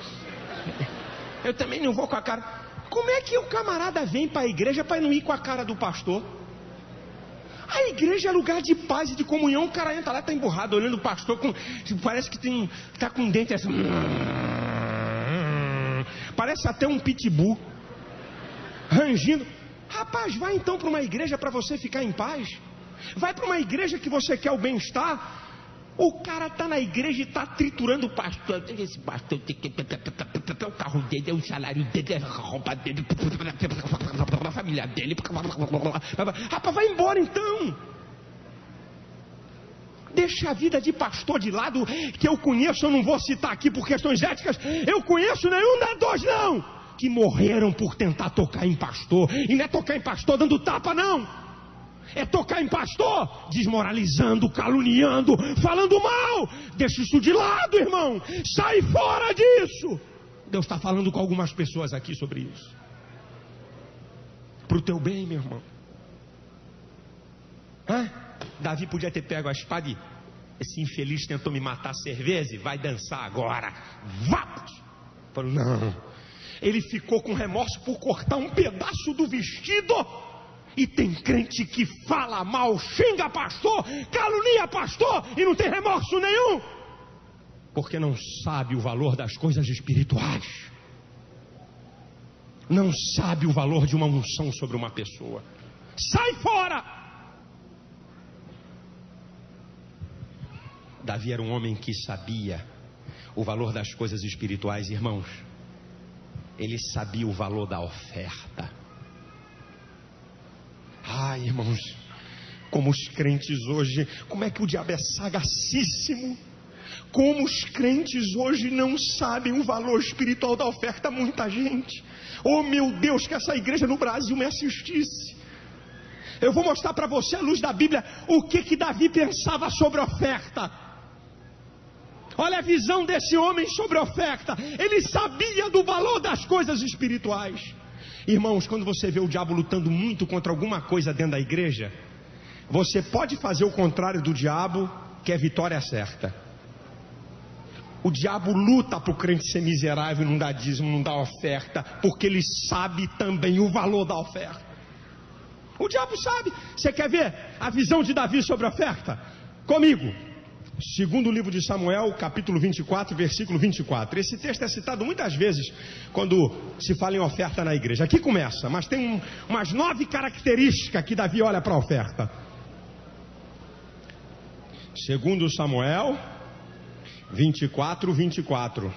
Eu também não vou com a cara. Como é que o camarada vem para a igreja para não ir com a cara do pastor? A igreja é lugar de paz e de comunhão. O cara entra lá, está emburrado, olhando o pastor, parece que está com um dente assim. Parece até um pitbull, rangindo. Rapaz, vai então para uma igreja para você ficar em paz. Vai para uma igreja que você quer o bem-estar. O cara está na igreja e está triturando o pastor. Esse pastor tem que... o carro dele, o salário dele, a roupa dele, a família dele. Rapaz, vai embora então. Deixa a vida de pastor de lado, que eu conheço, eu não vou citar aqui por questões éticas. Eu conheço nenhum da dois não, que morreram por tentar tocar em pastor. E não é tocar em pastor dando tapa não. É tocar em pastor desmoralizando, caluniando, falando mal. Deixa isso de lado, irmão. Sai fora disso. Deus está falando com algumas pessoas aqui sobre isso. Para o teu bem, meu irmão. Davi podia ter pego a espada e esse infeliz tentou me matar às vezes, vai dançar agora. Vá! Falou, não. Ele ficou com remorso por cortar um pedaço do vestido. E tem crente que fala mal, xinga pastor, calunia pastor e não tem remorso nenhum. Porque não sabe o valor das coisas espirituais. Não sabe o valor de uma unção sobre uma pessoa. Sai fora! Davi era um homem que sabia o valor das coisas espirituais, irmãos. Ele sabia o valor da oferta. Ai, irmãos, como os crentes hoje, como é que o diabo é sagacíssimo. Como os crentes hoje não sabem o valor espiritual da oferta. Muita gente. Oh meu Deus, que essa igreja no Brasil me assistisse. Eu vou mostrar para você à luz da Bíblia o que Davi pensava sobre oferta. Olha a visão desse homem sobre oferta. Ele sabia do valor das coisas espirituais. Irmãos, quando você vê o diabo lutando muito contra alguma coisa dentro da igreja, você pode fazer o contrário do diabo, que é vitória certa. O diabo luta para o crente ser miserável, não dá dízimo, não dá oferta, porque ele sabe também o valor da oferta. O diabo sabe. Você quer ver a visão de Davi sobre a oferta? Comigo. Segundo livro de Samuel, capítulo 24, versículo 24. Esse texto é citado muitas vezes quando se fala em oferta na igreja. Aqui começa, mas tem umas 9 características que Davi olha para a oferta. Segundo Samuel 24, 24.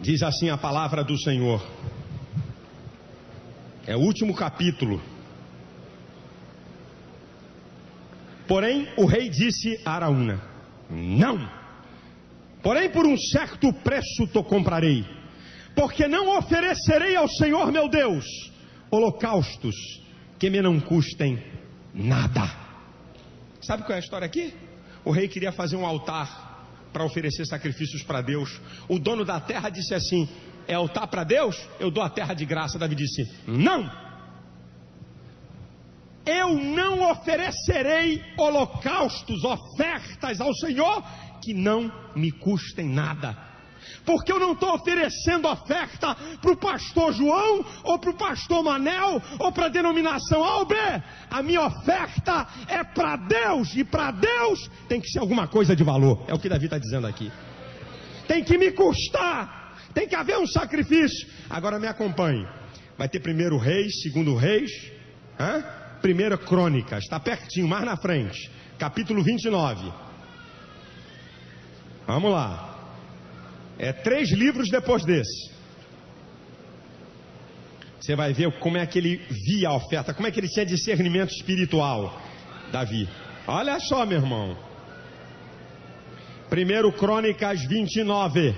Diz assim a palavra do Senhor. É o último capítulo. Porém, o rei disse a Araúna: não. Porém, por um certo preço te comprarei, porque não oferecerei ao Senhor meu Deus holocaustos que me não custem nada. Sabe qual é a história aqui? O rei queria fazer um altar para oferecer sacrifícios para Deus. O dono da terra disse assim: é altar para Deus? Eu dou a terra de graça. Davi disse: não. Eu não oferecerei holocaustos, ofertas ao Senhor que não me custem nada. Porque eu não estou oferecendo oferta para o pastor João, ou para o pastor Manel, ou para a denominação A ou B. A minha oferta é para Deus, e para Deus tem que ser alguma coisa de valor. É o que Davi está dizendo aqui. Tem que me custar, tem que haver um sacrifício. Agora me acompanhe. Vai ter 1 Reis, 2 Reis, 1 Crônicas, está pertinho, mais na frente, capítulo 29. Vamos lá. É 3 livros depois desse. Você vai ver como é que ele via a oferta, como é que ele tinha discernimento espiritual, Davi. Olha só, meu irmão. 1 Crônicas 29.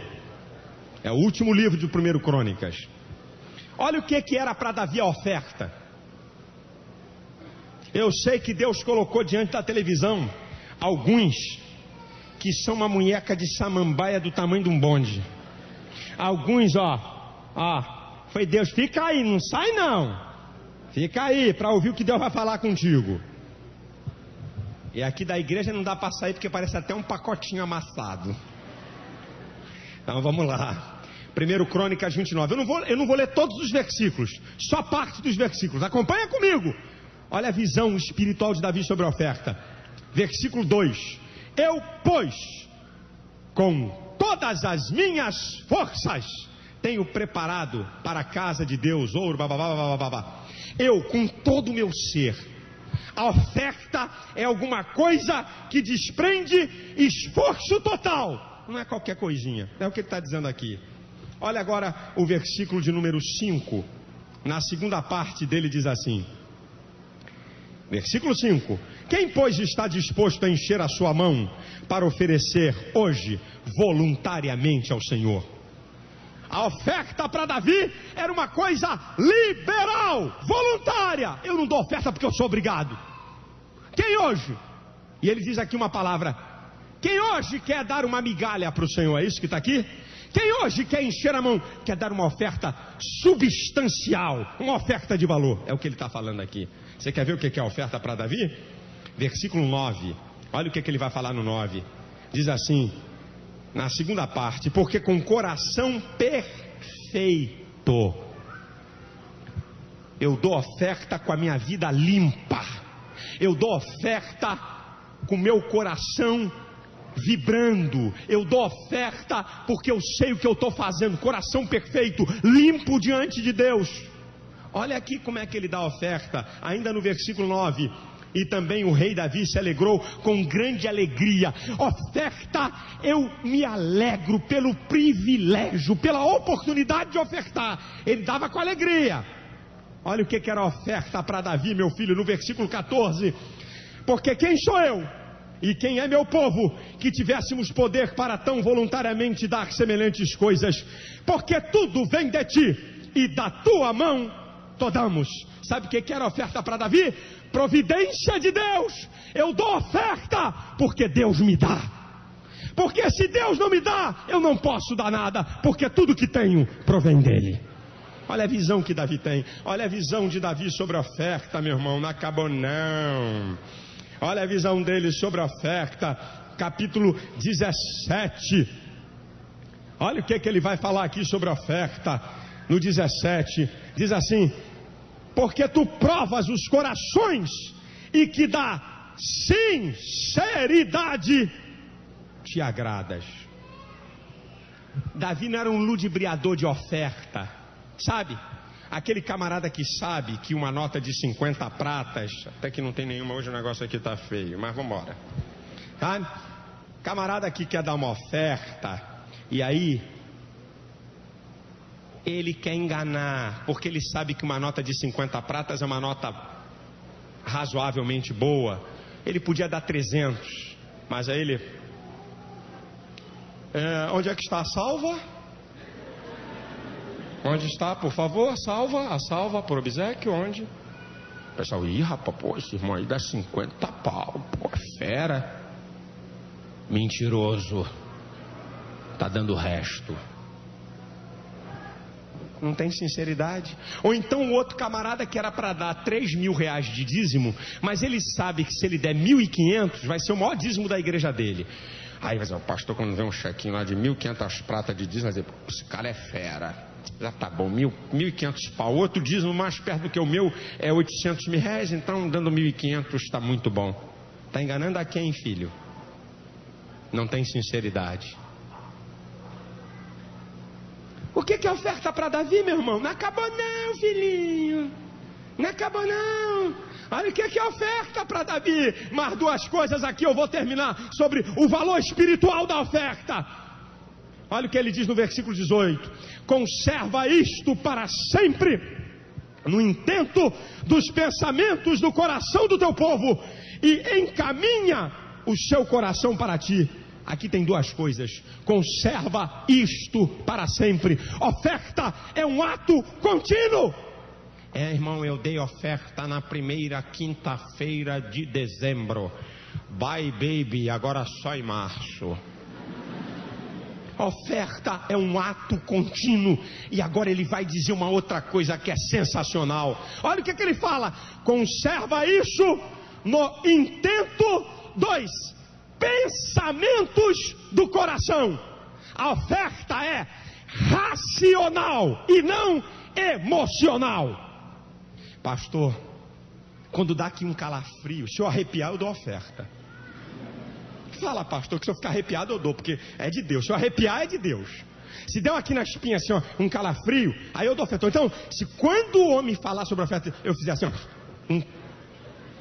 É o último livro de 1 Crônicas. Olha o que era para Davi a oferta. Eu sei que Deus colocou diante da televisão alguns que são uma munheca de samambaia do tamanho de um bonde. Alguns, foi Deus, fica aí, não sai não. Fica aí para ouvir o que Deus vai falar contigo. E aqui da igreja não dá para sair porque parece até um pacotinho amassado. Então vamos lá. 1 Crônicas 29. Eu não vou ler todos os versículos, só parte dos versículos. Acompanha comigo. Olha a visão espiritual de Davi sobre a oferta. Versículo 2. Eu, pois, com todas as minhas forças, tenho preparado para a casa de Deus ouro, eu, com todo o meu ser. A oferta é alguma coisa que desprende esforço total. Não é qualquer coisinha. É o que ele está dizendo aqui. Olha agora o versículo de número 5. Na segunda parte dele diz assim. Versículo 5. Quem, pois, está disposto a encher a sua mão para oferecer hoje voluntariamente ao Senhor? A oferta para Davi era uma coisa liberal, voluntária. Eu não dou oferta porque eu sou obrigado. Quem hoje? E ele diz aqui uma palavra. Quem hoje quer dar uma migalha para o Senhor? É isso que está aqui? Quem hoje quer encher a mão, quer dar uma oferta substancial, uma oferta de valor? É o que ele está falando aqui. Você quer ver o que é a oferta para Davi? Versículo 9. Olha o que ele vai falar no 9. Diz assim, na segunda parte: porque com coração perfeito eu dou oferta com a minha vida limpa. Eu dou oferta com meu coração vibrando. Eu dou oferta porque eu sei o que eu estou fazendo. Coração perfeito, limpo diante de Deus. Olha aqui como é que ele dá a oferta. Ainda no versículo 9. E também o rei Davi se alegrou com grande alegria. Oferta, eu me alegro pelo privilégio, pela oportunidade de ofertar. Ele dava com alegria. Olha o que era a oferta para Davi, meu filho, no versículo 14. Porque quem sou eu e quem é meu povo que tivéssemos poder para tão voluntariamente dar semelhantes coisas? Porque tudo vem de ti e da tua mão damos. Sabe o que era a oferta para Davi? Providência de Deus. Eu dou oferta porque Deus me dá. Porque se Deus não me dá, eu não posso dar nada, porque tudo que tenho provém dele. Olha a visão que Davi tem. Olha a visão de Davi sobre a oferta, meu irmão. Não acabou não. Olha a visão dele sobre a oferta. Capítulo 17. Olha o que ele vai falar aqui sobre a oferta. No 17. Diz assim: porque tu provas os corações e que da sinceridade te agradas. Davi não era um ludibriador de oferta. Sabe? Aquele camarada que sabe que uma nota de 50 pratas, até que não tem nenhuma hoje, o negócio aqui está feio, mas vamos embora. Tá? Camarada que quer dar uma oferta, e aí ele quer enganar, porque ele sabe que uma nota de 50 pratas é uma nota razoavelmente boa. Ele podia dar 300, mas aí ele... onde é que está a salva? Onde está, por favor, a salva por obséquio, onde? O pessoal, rapaz, pô, esse irmão aí dá 50 pau, pô, fera. Mentiroso. Tá dando o resto. Não tem sinceridade. Ou então o outro camarada que era para dar 3.000 reais de dízimo, mas ele sabe que se ele der 1.500, vai ser o maior dízimo da igreja dele.
Aí vai dizer, o pastor, quando vê um chequinho lá de 1.500 pratas de dízimo, vai dizer, esse cara é fera. Já tá bom, 1.500 pau. Outro dízimo mais perto do que o meu é 800 mil reais, então dando 1.500 está muito bom. Está enganando a quem, filho? Não tem sinceridade. O que é oferta para Davi, meu irmão? Não acabou não, filhinho. Não acabou não. Olha o que é oferta para Davi. Mas duas coisas aqui eu vou terminar sobre o valor espiritual da oferta. Olha o que ele diz no versículo 18: conserva isto para sempre no intento dos pensamentos do coração do teu povo e encaminha o seu coração para ti. Aqui tem duas coisas: conserva isto para sempre. Oferta é um ato contínuo. Irmão, eu dei oferta na primeira quinta-feira de dezembro. Bye, baby, agora só em março. Oferta é um ato contínuo. E agora ele vai dizer uma outra coisa que é sensacional. Olha o que ele fala: conserva isso no intento dos pensamentos do coração. A oferta é racional e não emocional. Pastor, quando dá aqui um calafrio, se eu arrepiar eu dou oferta. Fala, pastor, que se eu ficar arrepiado eu dou, porque é de Deus. Se eu arrepiar é de Deus. Se der aqui na espinha assim, ó, um calafrio, aí eu dou oferta. Então, se quando o homem falar sobre oferta, eu fizer assim, ó, um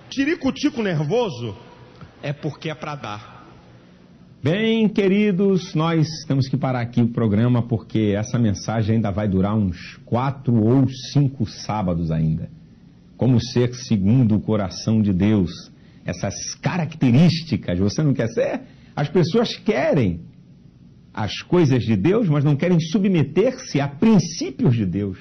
tiricutico nervoso, é porque é para dar.
Bem, queridos, nós temos que parar aqui o programa, porque essa mensagem ainda vai durar uns 4 ou 5 sábados ainda. Como ser segundo o coração de Deus. Essas características, você não quer ser? As pessoas querem as coisas de Deus, mas não querem submeter-se a princípios de Deus.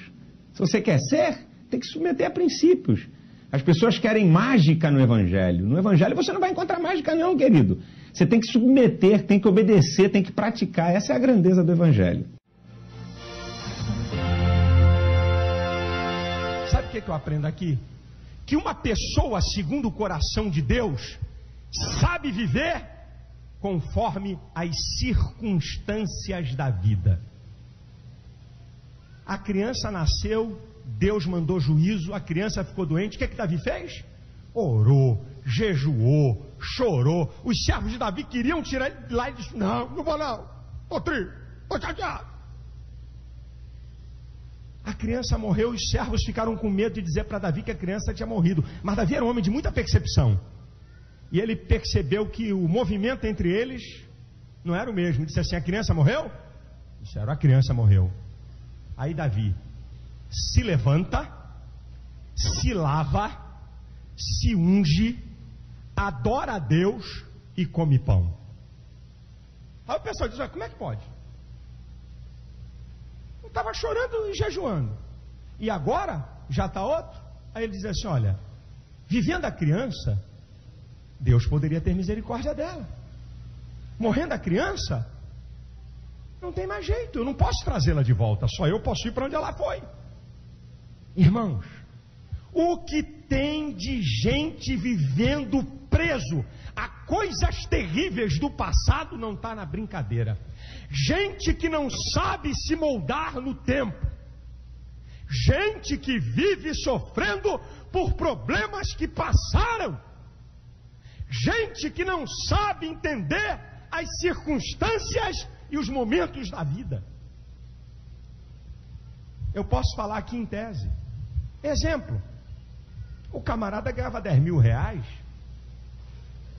Se você quer ser, tem que submeter a princípios. As pessoas querem mágica no Evangelho. No Evangelho você não vai encontrar mágica não, querido. Você tem que submeter, tem que obedecer, tem que praticar. Essa é a grandeza do Evangelho.
Sabe o que eu aprendo aqui? Que uma pessoa segundo o coração de Deus sabe viver conforme as circunstâncias da vida. A criança nasceu, Deus mandou juízo, a criança ficou doente, o que Davi fez? Orou, jejuou, chorou. Os servos de Davi queriam tirar ele de lá e disse: não vou não, tô triste, tô chateado. A criança morreu, os servos ficaram com medo de dizer para Davi que a criança tinha morrido. Mas Davi era um homem de muita percepção. E ele percebeu que o movimento entre eles não era o mesmo. Ele disse assim: a criança morreu? Disseram: a criança morreu. Aí Davi se levanta, se lava, se unge, adora a Deus e come pão. Aí o pessoal diz: como é que pode? Eu estava chorando e jejuando, e agora já está outro. Aí ele diz assim: olha, vivendo a criança, Deus poderia ter misericórdia dela. Morrendo a criança, não tem mais jeito, eu não posso trazê-la de volta, só eu posso ir para onde ela foi. Irmãos, o que tem de gente vivendo preso a coisas terríveis do passado não está na brincadeira. Gente que não sabe se moldar no tempo. Gente que vive sofrendo por problemas que passaram. Gente que não sabe entender as circunstâncias e os momentos da vida. Eu posso falar aqui em tese. Exemplo: o camarada ganhava 10 mil reais.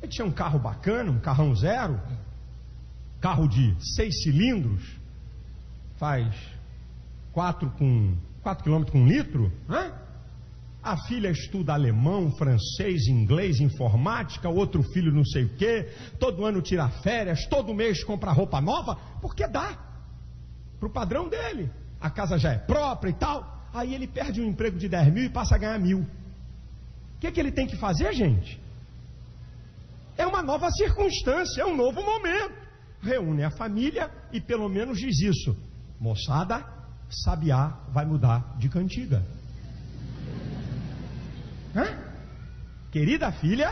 Ele tinha um carro bacana, um carrão zero, carro de 6 cilindros, faz 4 km com 1 litro. A filha estuda alemão, francês, inglês, informática, outro filho não sei o que, todo ano tira férias, todo mês compra roupa nova, porque dá para o padrão dele. A casa já é própria e tal. Aí ele perde um emprego de 10 mil e passa a ganhar 1.000. O que ele tem que fazer, gente? É uma nova circunstância, é um novo momento. Reúne a família e pelo menos diz isso: moçada, sabiá vai mudar de cantiga. Querida filha,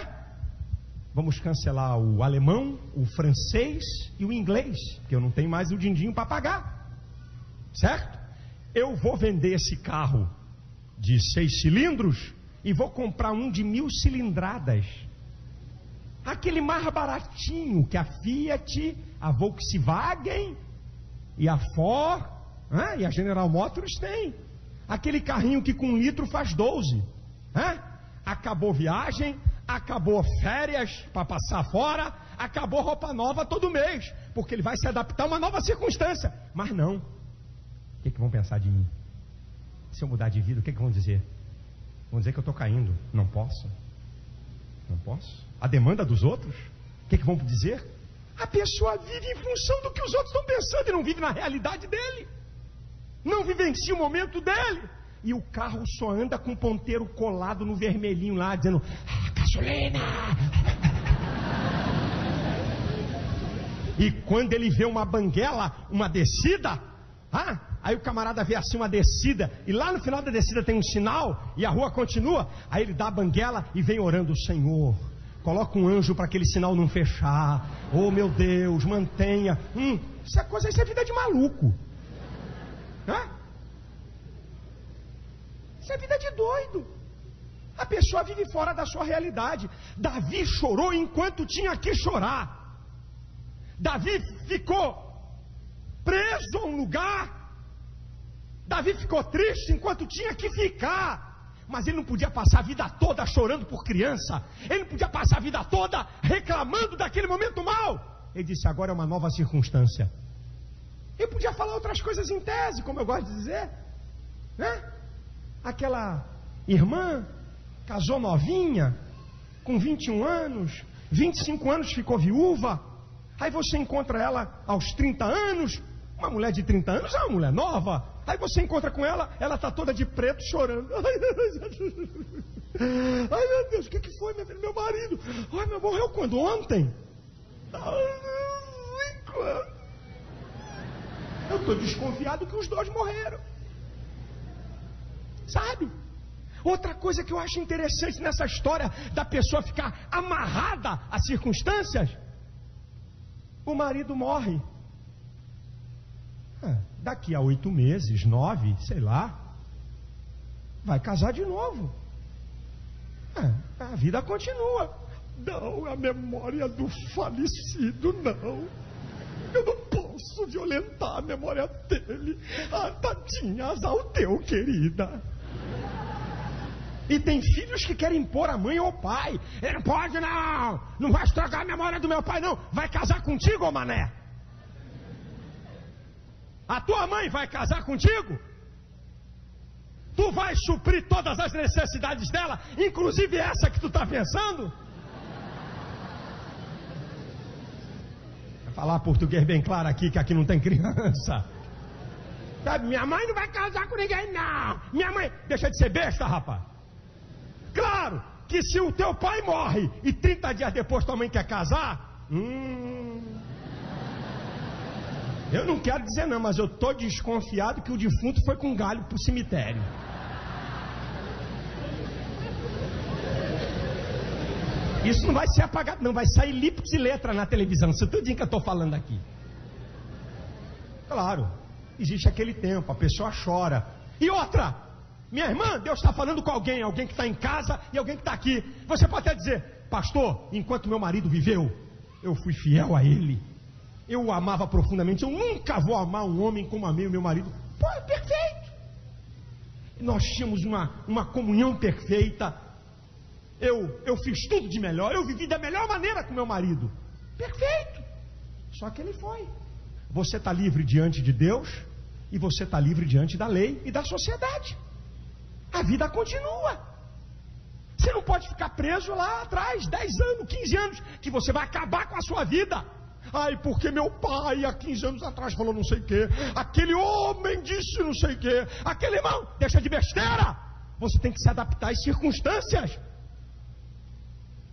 Vamos cancelar o alemão, o francês e o inglês, porque eu não tenho mais o din-din para pagar. Certo? Eu vou vender esse carro de 6 cilindros e vou comprar um de 1000 cilindradas. Aquele mais baratinho que a Fiat, a Volkswagen e a Ford e a General Motors têm. Aquele carrinho que com 1 litro faz 12. Acabou viagem, acabou férias para passar fora, acabou roupa nova todo mês, porque ele vai se adaptar a uma nova circunstância. Mas não. O que vão pensar de mim? Se eu mudar de vida, o que vão dizer? Vão dizer que eu estou caindo. Não posso. Não posso. A demanda dos outros? O que vão dizer? A pessoa vive em função do que os outros estão pensando e não vive na realidade dele. Não vivencia o momento dele. E o carro só anda com o ponteiro colado no vermelhinho lá, dizendo: gasolina! E quando ele vê uma banguela, uma descida, aí o camarada vê assim uma descida, e lá no final da descida tem um sinal, e a rua continua, aí ele dá a banguela e vem orando: Senhor, coloca um anjo para aquele sinal não fechar, oh meu Deus, mantenha. Isso é vida de maluco. Isso é vida de doido. A pessoa vive fora da sua realidade. Davi chorou enquanto tinha que chorar. Davi ficou preso a um lugar. Davi ficou triste enquanto tinha que ficar. Mas ele não podia passar a vida toda chorando por criança. Ele não podia passar a vida toda reclamando daquele momento mal. Ele disse: agora é uma nova circunstância. Ele podia falar outras coisas em tese, como eu gosto de dizer, Aquela irmã casou novinha, com 21 anos, 25 anos ficou viúva. Aí você encontra ela aos 30 anos, uma mulher de 30 anos é uma mulher nova. Aí você encontra com ela, ela está toda de preto chorando. Ai meu Deus, o que foi, minha filha? Meu marido. Morreu quando? Ontem? Eu estou desconfiado que os dois morreram. Sabe? Outra coisa que eu acho interessante nessa história da pessoa ficar amarrada a circunstâncias: o marido morre. Daqui a 8 meses, 9, sei lá, vai casar de novo. A vida continua. Não, a memória do falecido, não. Eu não posso violentar a memória dele. Tadinha, azar o teu, querida. E tem filhos que querem impor a mãe ou o pai. Ele não pode, não. Não vai estragar a memória do meu pai, não. Vai casar contigo, ô mané. A tua mãe vai casar contigo? Tu vai suprir todas as necessidades dela, inclusive essa que tu está pensando? Vou falar português bem claro aqui, que aqui não tem criança. Sabe, minha mãe não vai casar com ninguém, não. Minha mãe... Deixa de ser besta, rapaz. Claro que se o teu pai morre e 30 dias depois tua mãe quer casar, eu não quero dizer não, mas eu estou desconfiado que o defunto foi com galho pro cemitério. Isso não vai ser apagado, não. Vai sair lips e letra na televisão. Isso é tudo que eu estou falando aqui. Claro, existe aquele tempo, a pessoa chora. E outra, minha irmã, Deus está falando com alguém que está em casa e alguém que está aqui. Você pode até dizer: pastor, enquanto meu marido viveu, eu fui fiel a ele. Eu o amava profundamente. Eu nunca vou amar um homem como amei o meu marido. Pô, é perfeito. Nós tínhamos uma comunhão perfeita. Eu fiz tudo de melhor. Eu vivi da melhor maneira com meu marido. Perfeito. Só que ele foi. Você está livre diante de Deus e você está livre diante da lei e da sociedade. A vida continua. Você não pode ficar preso lá atrás, 10 anos, 15 anos, que você vai acabar com a sua vida. Ai, porque meu pai há 15 anos atrás falou não sei o que, aquele homem disse não sei o que, aquele irmão, deixa de besteira. Você tem que se adaptar às circunstâncias.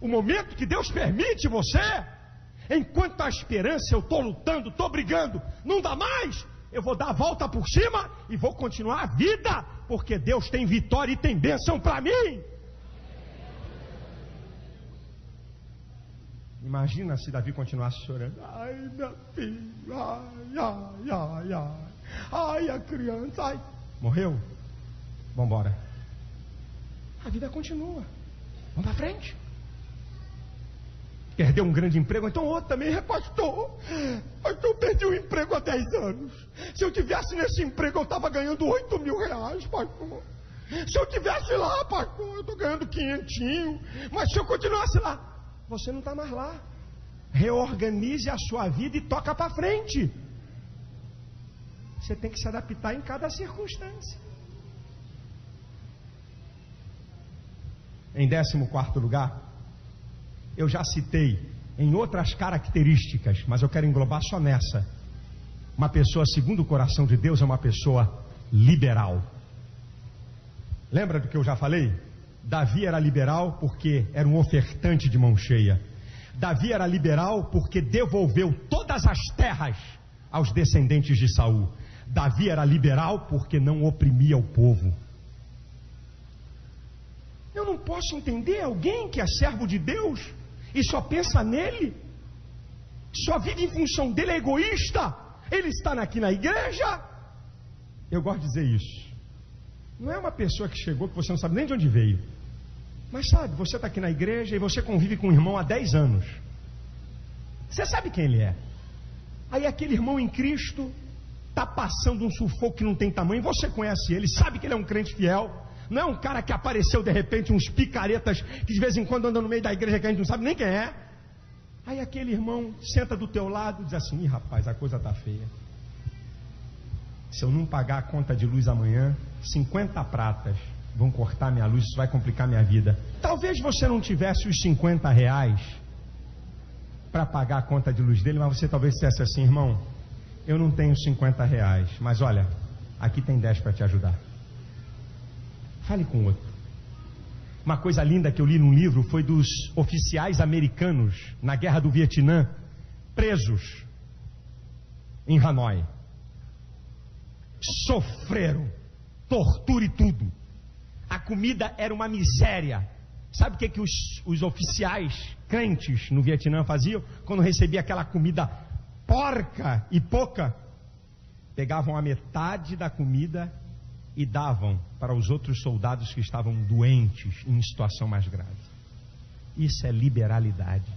O momento que Deus permite você, enquanto a esperança, eu estou lutando, estou brigando, não dá mais, eu vou dar a volta por cima e vou continuar a vida, porque Deus tem vitória e tem bênção para mim. Imagina se Davi continuasse chorando. Ai, meu filho, ai, a criança, ai. Morreu? Vambora. A vida continua. Vamos para frente. Perdeu um grande emprego, então outro também. Pastor, eu perdi o emprego há 10 anos. Se eu tivesse nesse emprego, eu estava ganhando 8 mil reais, pastor. Se eu tivesse lá, pastor, eu estou ganhando 500. Mas se eu continuasse lá, você não está mais lá. Reorganize a sua vida e toca para frente. Você tem que se adaptar em cada circunstância. Em 14º lugar, eu já citei em outras características, mas eu quero englobar só nessa. Uma pessoa segundo o coração de Deus é uma pessoa liberal. Lembra do que eu já falei? Davi era liberal porque era um ofertante de mão cheia. Davi era liberal porque devolveu todas as terras aos descendentes de Saul. Davi era liberal porque não oprimia o povo. Eu não posso entender alguém que é servo de Deus e só pensa nele, só vive em função dele, é egoísta. Ele está aqui na igreja. Eu gosto de dizer isso. Não é uma pessoa que chegou que você não sabe nem de onde veio. Mas sabe, você está aqui na igreja e você convive com um irmão há 10 anos. Você sabe quem ele é. Aí aquele irmão em Cristo está passando um sufoco que não tem tamanho. Você conhece ele, sabe que ele é um crente fiel. Não é um cara que apareceu de repente, uns picaretas que de vez em quando andam no meio da igreja que a gente não sabe nem quem é. Aí aquele irmão senta do teu lado e diz assim: ih, rapaz, a coisa está feia. Se eu não pagar a conta de luz amanhã, 50 pratas vão cortar minha luz, isso vai complicar minha vida. Talvez você não tivesse os 50 reais para pagar a conta de luz dele, mas você talvez dissesse assim: irmão, eu não tenho 50 reais, mas olha, aqui tem 10 para te ajudar. Fale com o outro. Uma coisa linda que eu li num livro foi dos oficiais americanos na guerra do Vietnã, presos em Hanoi. Sofreram tortura e tudo. A comida era uma miséria. Sabe o que os oficiais crentes no Vietnã faziam? Quando recebia aquela comida porca e pouca, pegavam a metade da comida e davam para os outros soldados que estavam doentes, em situação mais grave. Isso é liberalidade.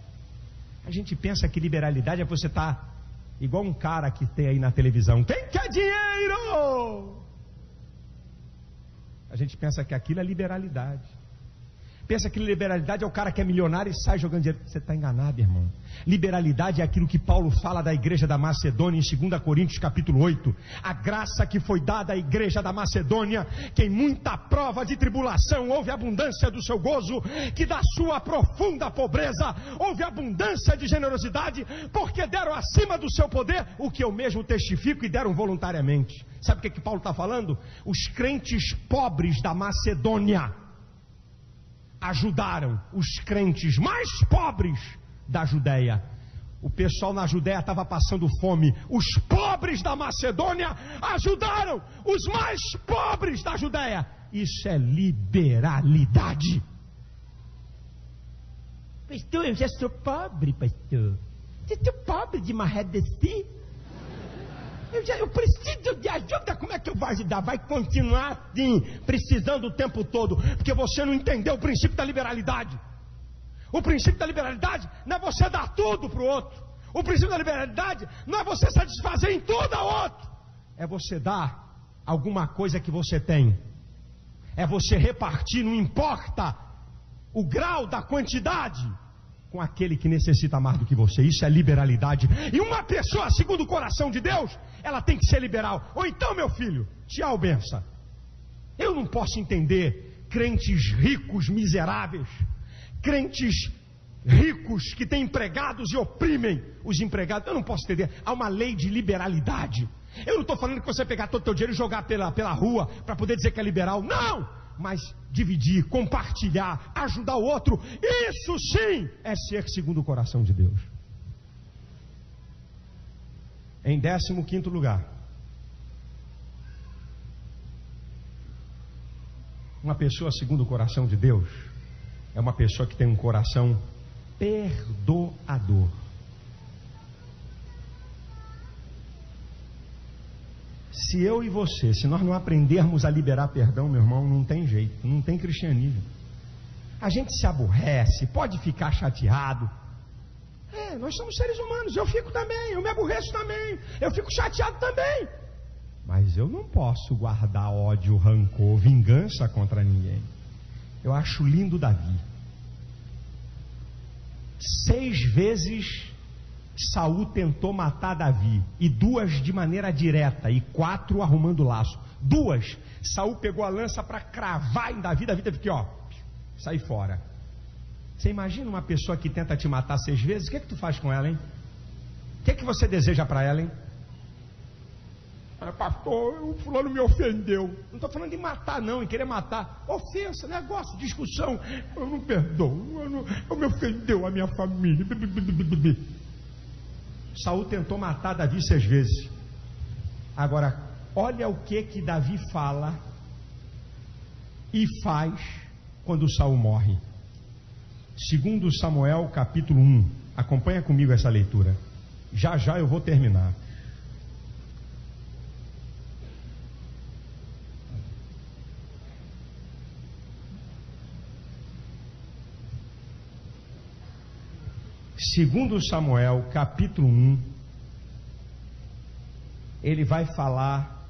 A gente pensa que liberalidade é você estar igual um cara que tem aí na televisão: quem quer dinheiro? A gente pensa que aquilo é liberalidade. Pensa que liberalidade é o cara que é milionário e sai jogando dinheiro. Você está enganado, irmão. Liberalidade é aquilo que Paulo fala da igreja da Macedônia em 2 Coríntios capítulo 8. A graça que foi dada à igreja da Macedônia, que em muita prova de tribulação houve abundância do seu gozo, que da sua profunda pobreza houve abundância de generosidade, porque deram acima do seu poder o que eu mesmo testifico, e deram voluntariamente. Sabe o que Paulo está falando? Os crentes pobres da Macedônia ajudaram os crentes mais pobres da Judéia. O pessoal na Judéia estava passando fome. Os pobres da Macedônia ajudaram os mais pobres da Judéia. Isso é liberalidade. Pastor, eu já sou pobre, pastor. Eu sou pobre de Marredeci. Eu preciso de ajuda. Como é que eu vou ajudar? Vai continuar assim, precisando o tempo todo, porque você não entendeu o princípio da liberalidade. O princípio da liberalidade não é você dar tudo para o outro. O princípio da liberalidade não é você satisfazer em tudo ao outro. É você dar alguma coisa que você tem. É você repartir, não importa o grau da quantidade, com aquele que necessita mais do que você. Isso é liberalidade. E uma pessoa segundo o coração de Deus, ela tem que ser liberal. Ou então, meu filho, tchau, benção. Eu não posso entender crentes ricos miseráveis, crentes ricos que têm empregados e oprimem os empregados. Eu não posso entender. Há uma lei de liberalidade. Eu não estou falando que você pegar todo o teu dinheiro e jogar pela rua para poder dizer que é liberal. Não! Mas dividir, compartilhar, ajudar o outro, isso sim é ser segundo o coração de Deus. Em 15º lugar, uma pessoa segundo o coração de Deus é uma pessoa que tem um coração perdoador. Se eu e você, se nós não aprendermos a liberar perdão, meu irmão, não tem jeito, não tem cristianismo. A gente se aborrece, pode ficar chateado. Nós somos seres humanos, eu fico também, eu me aborreço também, eu fico chateado também. Mas eu não posso guardar ódio, rancor, vingança contra ninguém. Eu acho lindo Davi. 6 vezes Saul tentou matar Davi, e 2 de maneira direta, e 4 arrumando laço. 2, Saul pegou a lança para cravar em Davi, Davi teve que, sair fora. Você imagina uma pessoa que tenta te matar 6 vezes, o que é que tu faz com ela, hein? O que é que você deseja para ela, hein? Pastor, o fulano me ofendeu. Não estou falando de matar não, em querer matar. Ofensa, negócio, discussão. Eu não perdoo, eu me ofendeu a minha família. Saul tentou matar Davi 6 vezes. Agora, olha o que Davi fala e faz quando Saul morre. 2 Samuel capítulo 1. Acompanha comigo essa leitura. Já já eu vou terminar. Segundo Samuel, capítulo 1, ele vai falar,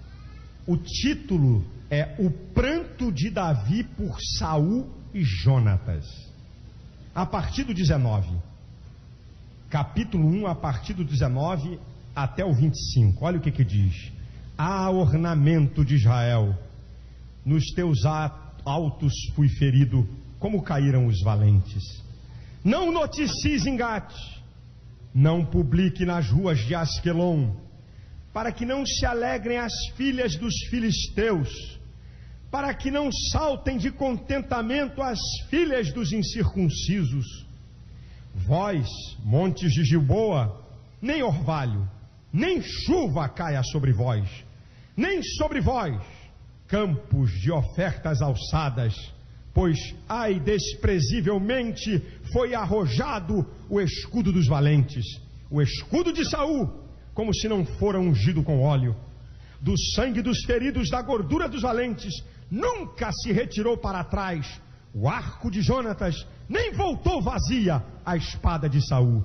o título é O Pranto de Davi por Saul e Jonatas, a partir do 19, capítulo 1, a partir do 19 até o 25, olha o que diz: Ah, ornamento de Israel, nos teus altos fui ferido, como caíram os valentes. Não noticies em Gate, não publique nas ruas de Asquelon, para que não se alegrem as filhas dos filisteus, para que não saltem de contentamento as filhas dos incircuncisos. Vós, montes de Gilboa, nem orvalho, nem chuva caia sobre vós, nem sobre vós, campos de ofertas alçadas, pois, ai, desprezivelmente foi arrojado o escudo dos valentes, o escudo de Saul, como se não fora ungido com óleo. Do sangue dos feridos, da gordura dos valentes, nunca se retirou para trás o arco de Jonatas, nem voltou vazia a espada de Saul.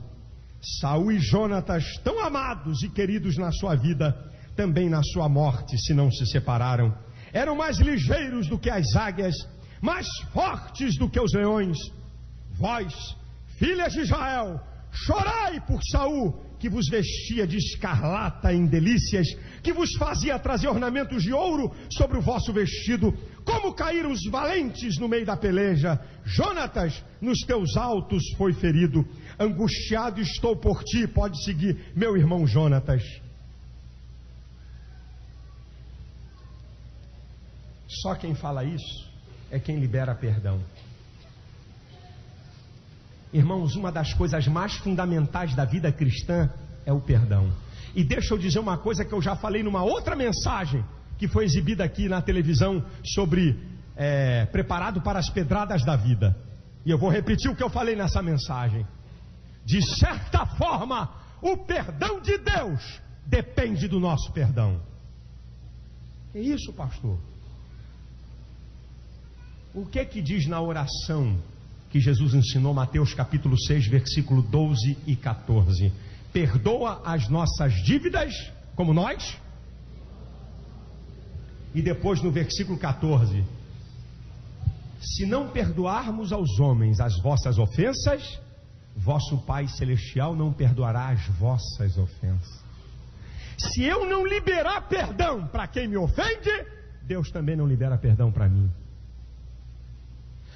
Saul e Jonatas, tão amados e queridos na sua vida, também na sua morte se não se separaram. Eram mais ligeiros do que as águias, mais fortes do que os leões. Vós, filhas de Israel, chorai por Saul, que vos vestia de escarlata em delícias, que vos fazia trazer ornamentos de ouro sobre o vosso vestido. Como caíram os valentes no meio da peleja. Jonatas, nos teus altos foi ferido. Angustiado estou por ti. Pode seguir, meu irmão Jonatas. Só quem fala isso é quem libera perdão. Irmãos, uma das coisas mais fundamentais da vida cristã é o perdão. E deixa eu dizer uma coisa que eu já falei numa outra mensagem que foi exibida aqui na televisão sobre preparado para as pedradas da vida. E eu vou repetir o que eu falei nessa mensagem. De certa forma, o perdão de Deus depende do nosso perdão. É isso, pastor. O que diz na oração que Jesus ensinou, Mateus capítulo 6, versículo 12 e 14? Perdoa as nossas dívidas, como nós. E depois no versículo 14: se não perdoarmos aos homens as vossas ofensas, vosso Pai Celestial não perdoará as vossas ofensas. Se eu não liberar perdão para quem me ofende, Deus também não libera perdão para mim.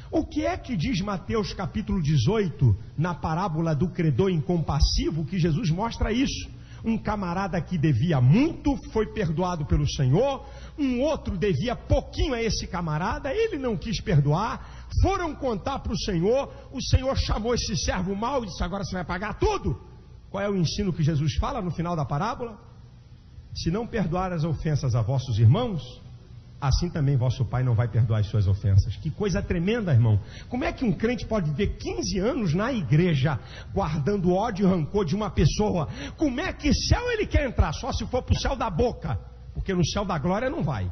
O que é que diz Mateus capítulo 18, na parábola do credor incompassivo, que Jesus mostra isso? Um camarada que devia muito, foi perdoado pelo Senhor. Um outro devia pouquinho a esse camarada, ele não quis perdoar. Foram contar para o Senhor chamou esse servo mau e disse: agora você vai pagar tudo. Qual é o ensino que Jesus fala no final da parábola? Se não perdoar as ofensas a vossos irmãos, assim também vosso Pai não vai perdoar as suas ofensas. Que coisa tremenda, irmão. Como é que um crente pode viver 15 anos na igreja guardando ódio e rancor de uma pessoa? Como é que céu ele quer entrar? Só se for para o céu da boca, porque no céu da glória não vai.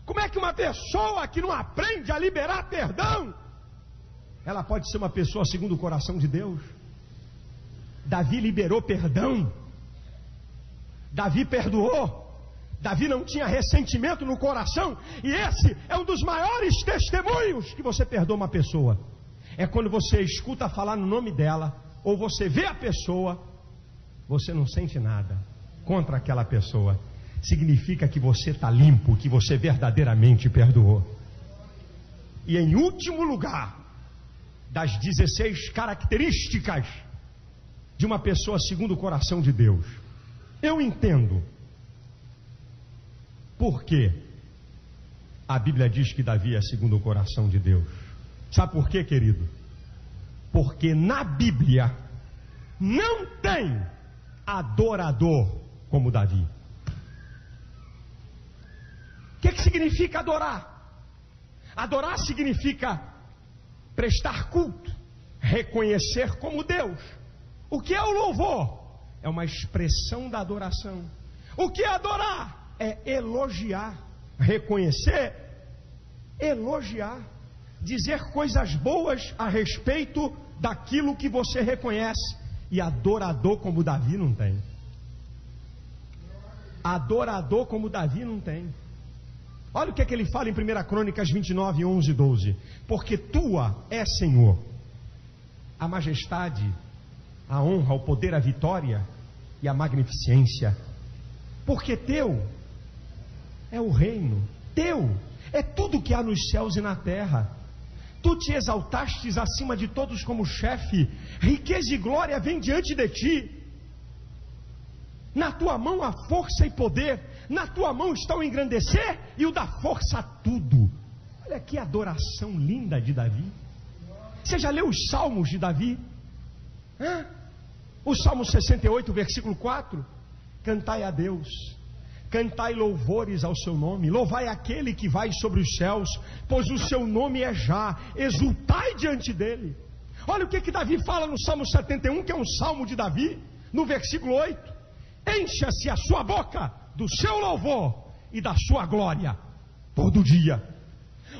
Como é que uma pessoa que não aprende a liberar perdão, ela pode ser uma pessoa segundo o coração de Deus? Davi liberou perdão, Davi perdoou, Davi não tinha ressentimento no coração. E esse é um dos maiores testemunhos que você perdoa uma pessoa. É quando você escuta falar no nome dela, ou você vê a pessoa, você não sente nada contra aquela pessoa. Significa que você está limpo, que você verdadeiramente perdoou. E em último lugar, das 16 características de uma pessoa segundo o coração de Deus, eu entendo por que a Bíblia diz que Davi é segundo o coração de Deus. Sabe por quê, querido? Porque na Bíblia não tem adorador como Davi. O que significa adorar? Adorar significa prestar culto, reconhecer como Deus. O que é o louvor? É uma expressão da adoração. O que é adorar? É elogiar, reconhecer, elogiar, dizer coisas boas a respeito daquilo que você reconhece. E adorador como Davi não tem. Adorador como Davi não tem. Olha o que é que ele fala em 1 Crônicas 29, 11 e 12. Porque tua é, Senhor, a majestade, a honra, o poder, a vitória e a magnificência. Porque teu é o reino, teu é tudo que há nos céus e na terra. Tu te exaltastes acima de todos como chefe, riqueza e glória vem diante de ti. Na tua mão há força e poder, na tua mão está o engrandecer e o da força tudo. Olha que adoração linda de Davi. Você já leu os salmos de Davi? O Salmo 68, versículo 4: cantai a Deus, cantai louvores ao seu nome, louvai aquele que vai sobre os céus, pois o seu nome é Já, exultai diante dele. Olha o que Davi fala no Salmo 71, que é um salmo de Davi, no versículo 8: encha-se a sua boca do seu louvor e da sua glória todo dia.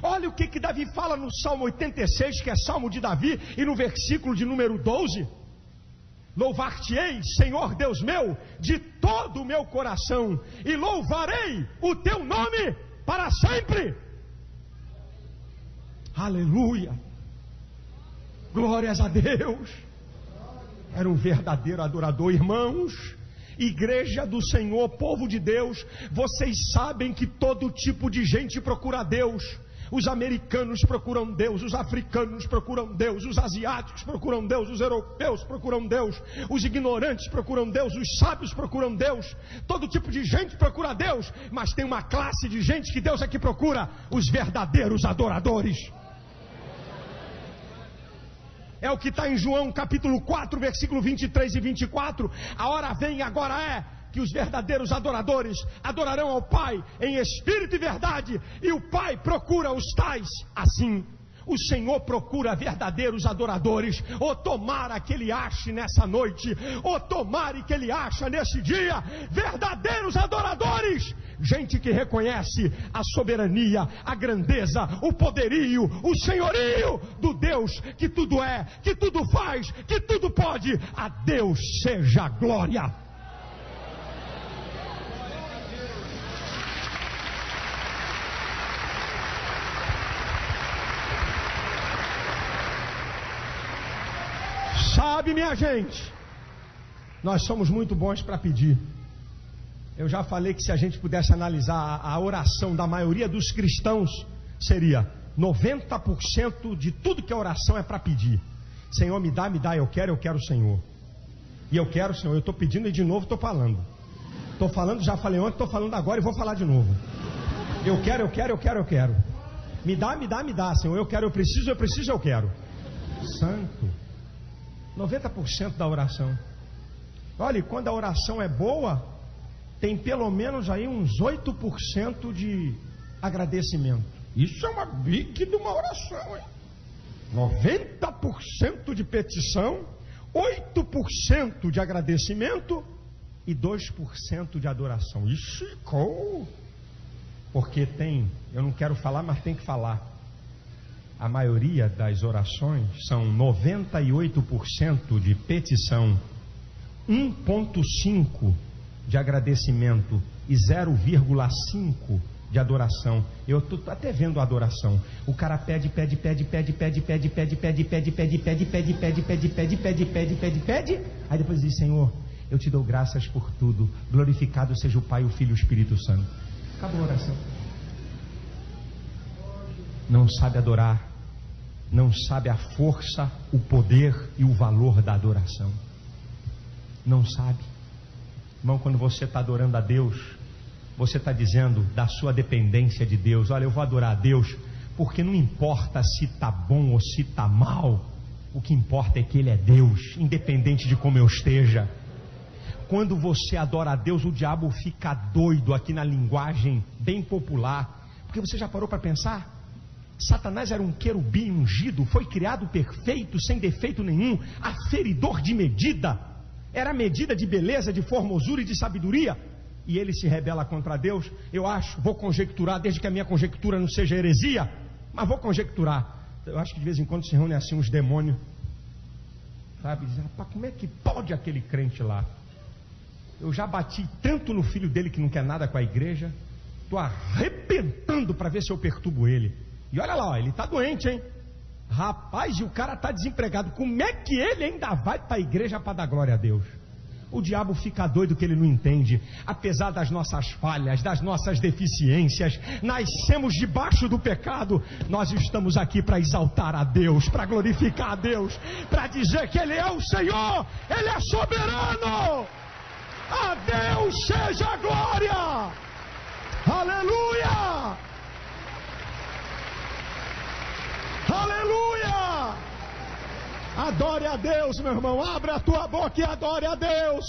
Olha o que Davi fala no Salmo 86, que é salmo de Davi, e no versículo de número 12: louvar-te-ei, Senhor Deus meu, de todo o meu coração, e louvarei o teu nome para sempre. Aleluia, glórias a Deus. Era um verdadeiro adorador, irmãos. Igreja do Senhor, povo de Deus, vocês sabem que todo tipo de gente procura Deus. Os americanos procuram Deus, os africanos procuram Deus, os asiáticos procuram Deus, os europeus procuram Deus, os ignorantes procuram Deus, os sábios procuram Deus. Todo tipo de gente procura Deus, mas tem uma classe de gente que Deus é que procura: os verdadeiros adoradores. É o que está em João capítulo 4, versículo 23 e 24. A hora vem, agora é, que os verdadeiros adoradores adorarão ao Pai em espírito e verdade, e o Pai procura os tais. Assim, o Senhor procura verdadeiros adoradores. Ou tomara que Ele ache nessa noite, ou tomara que Ele ache nesse dia, verdadeiros adoradores. Gente que reconhece a soberania, a grandeza, o poderio, o senhorio do Deus que tudo é, que tudo faz, que tudo pode. A Deus seja a glória. Sabe, minha gente, nós somos muito bons para pedir. Eu já falei que se a gente pudesse analisar a oração da maioria dos cristãos, seria 90% de tudo que é oração é para pedir. Senhor, me dá, eu quero o Senhor. E eu quero, Senhor, eu estou pedindo e de novo estou falando. Estou falando, já falei ontem, estou falando agora e vou falar de novo. Eu quero. Me dá, Senhor, eu quero, eu preciso, eu quero. Santo. 90% da oração. Olha, quando a oração é boa, tem pelo menos aí uns 8% de agradecimento. Isso é uma big de uma oração, hein? 90% de petição, 8% de agradecimento e 2% de adoração. Isso ficou. Porque tem, eu não quero falar, mas tem que falar. A maioria das orações são 98% de petição, 1,5% de agradecimento e 0,5% de adoração. Eu estou até vendo a adoração. O cara pede, aí depois diz: Senhor, eu te dou graças por tudo, glorificado seja o Pai, o Filho e o Espírito Santo. Acabou a oração. Não sabe adorar, não sabe a força, o poder e o valor da adoração. Não sabe. Irmão, quando você está adorando a Deus, você está dizendo da sua dependência de Deus. Olha, eu vou adorar a Deus porque não importa se está bom ou se está mal. O que importa é que Ele é Deus, independente de como eu esteja. Quando você adora a Deus, o diabo fica doido, aqui na linguagem bem popular. Porque você já parou para pensar? Satanás era um querubim ungido, foi criado perfeito, sem defeito nenhum, aferidor de medida. Era medida de beleza, de formosura e de sabedoria. E ele se rebela contra Deus. Eu acho, vou conjecturar, desde que a minha conjectura não seja heresia, mas vou conjecturar. Eu acho que de vez em quando se reúnem assim uns demônios, sabe? Dizem: rapaz, como é que pode aquele crente lá? Eu já bati tanto no filho dele que não quer nada com a igreja. Estou arrebentando para ver se eu perturbo ele. E olha lá, ó, ele está doente, hein? Rapaz, e o cara está desempregado. Como é que ele ainda vai para a igreja para dar glória a Deus? O diabo fica doido que ele não entende. Apesar das nossas falhas, das nossas deficiências, nascemos debaixo do pecado. Nós estamos aqui para exaltar a Deus, para glorificar a Deus, para dizer que Ele é o Senhor, Ele é soberano. A Deus seja a glória. Aleluia! Aleluia! Adore a Deus, meu irmão. Abre a tua boca e adore a Deus.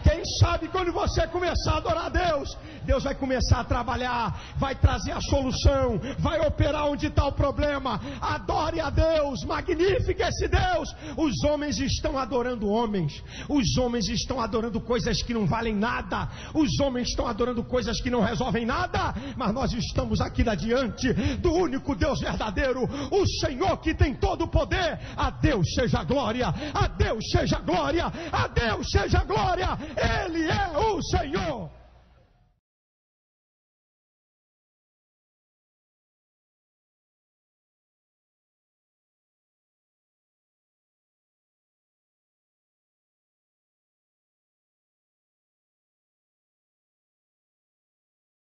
Quem sabe quando você começar a adorar a Deus, Deus vai começar a trabalhar, vai trazer a solução, vai operar onde está o problema. Adore a Deus, magnifique esse Deus. Os homens estão adorando homens, os homens estão adorando coisas que não valem nada, os homens estão adorando coisas que não resolvem nada, mas nós estamos aqui diante do único Deus verdadeiro, o Senhor que tem todo o poder. A Deus seja a glória, a Deus seja a glória, a Deus seja a glória. Ele é o Senhor.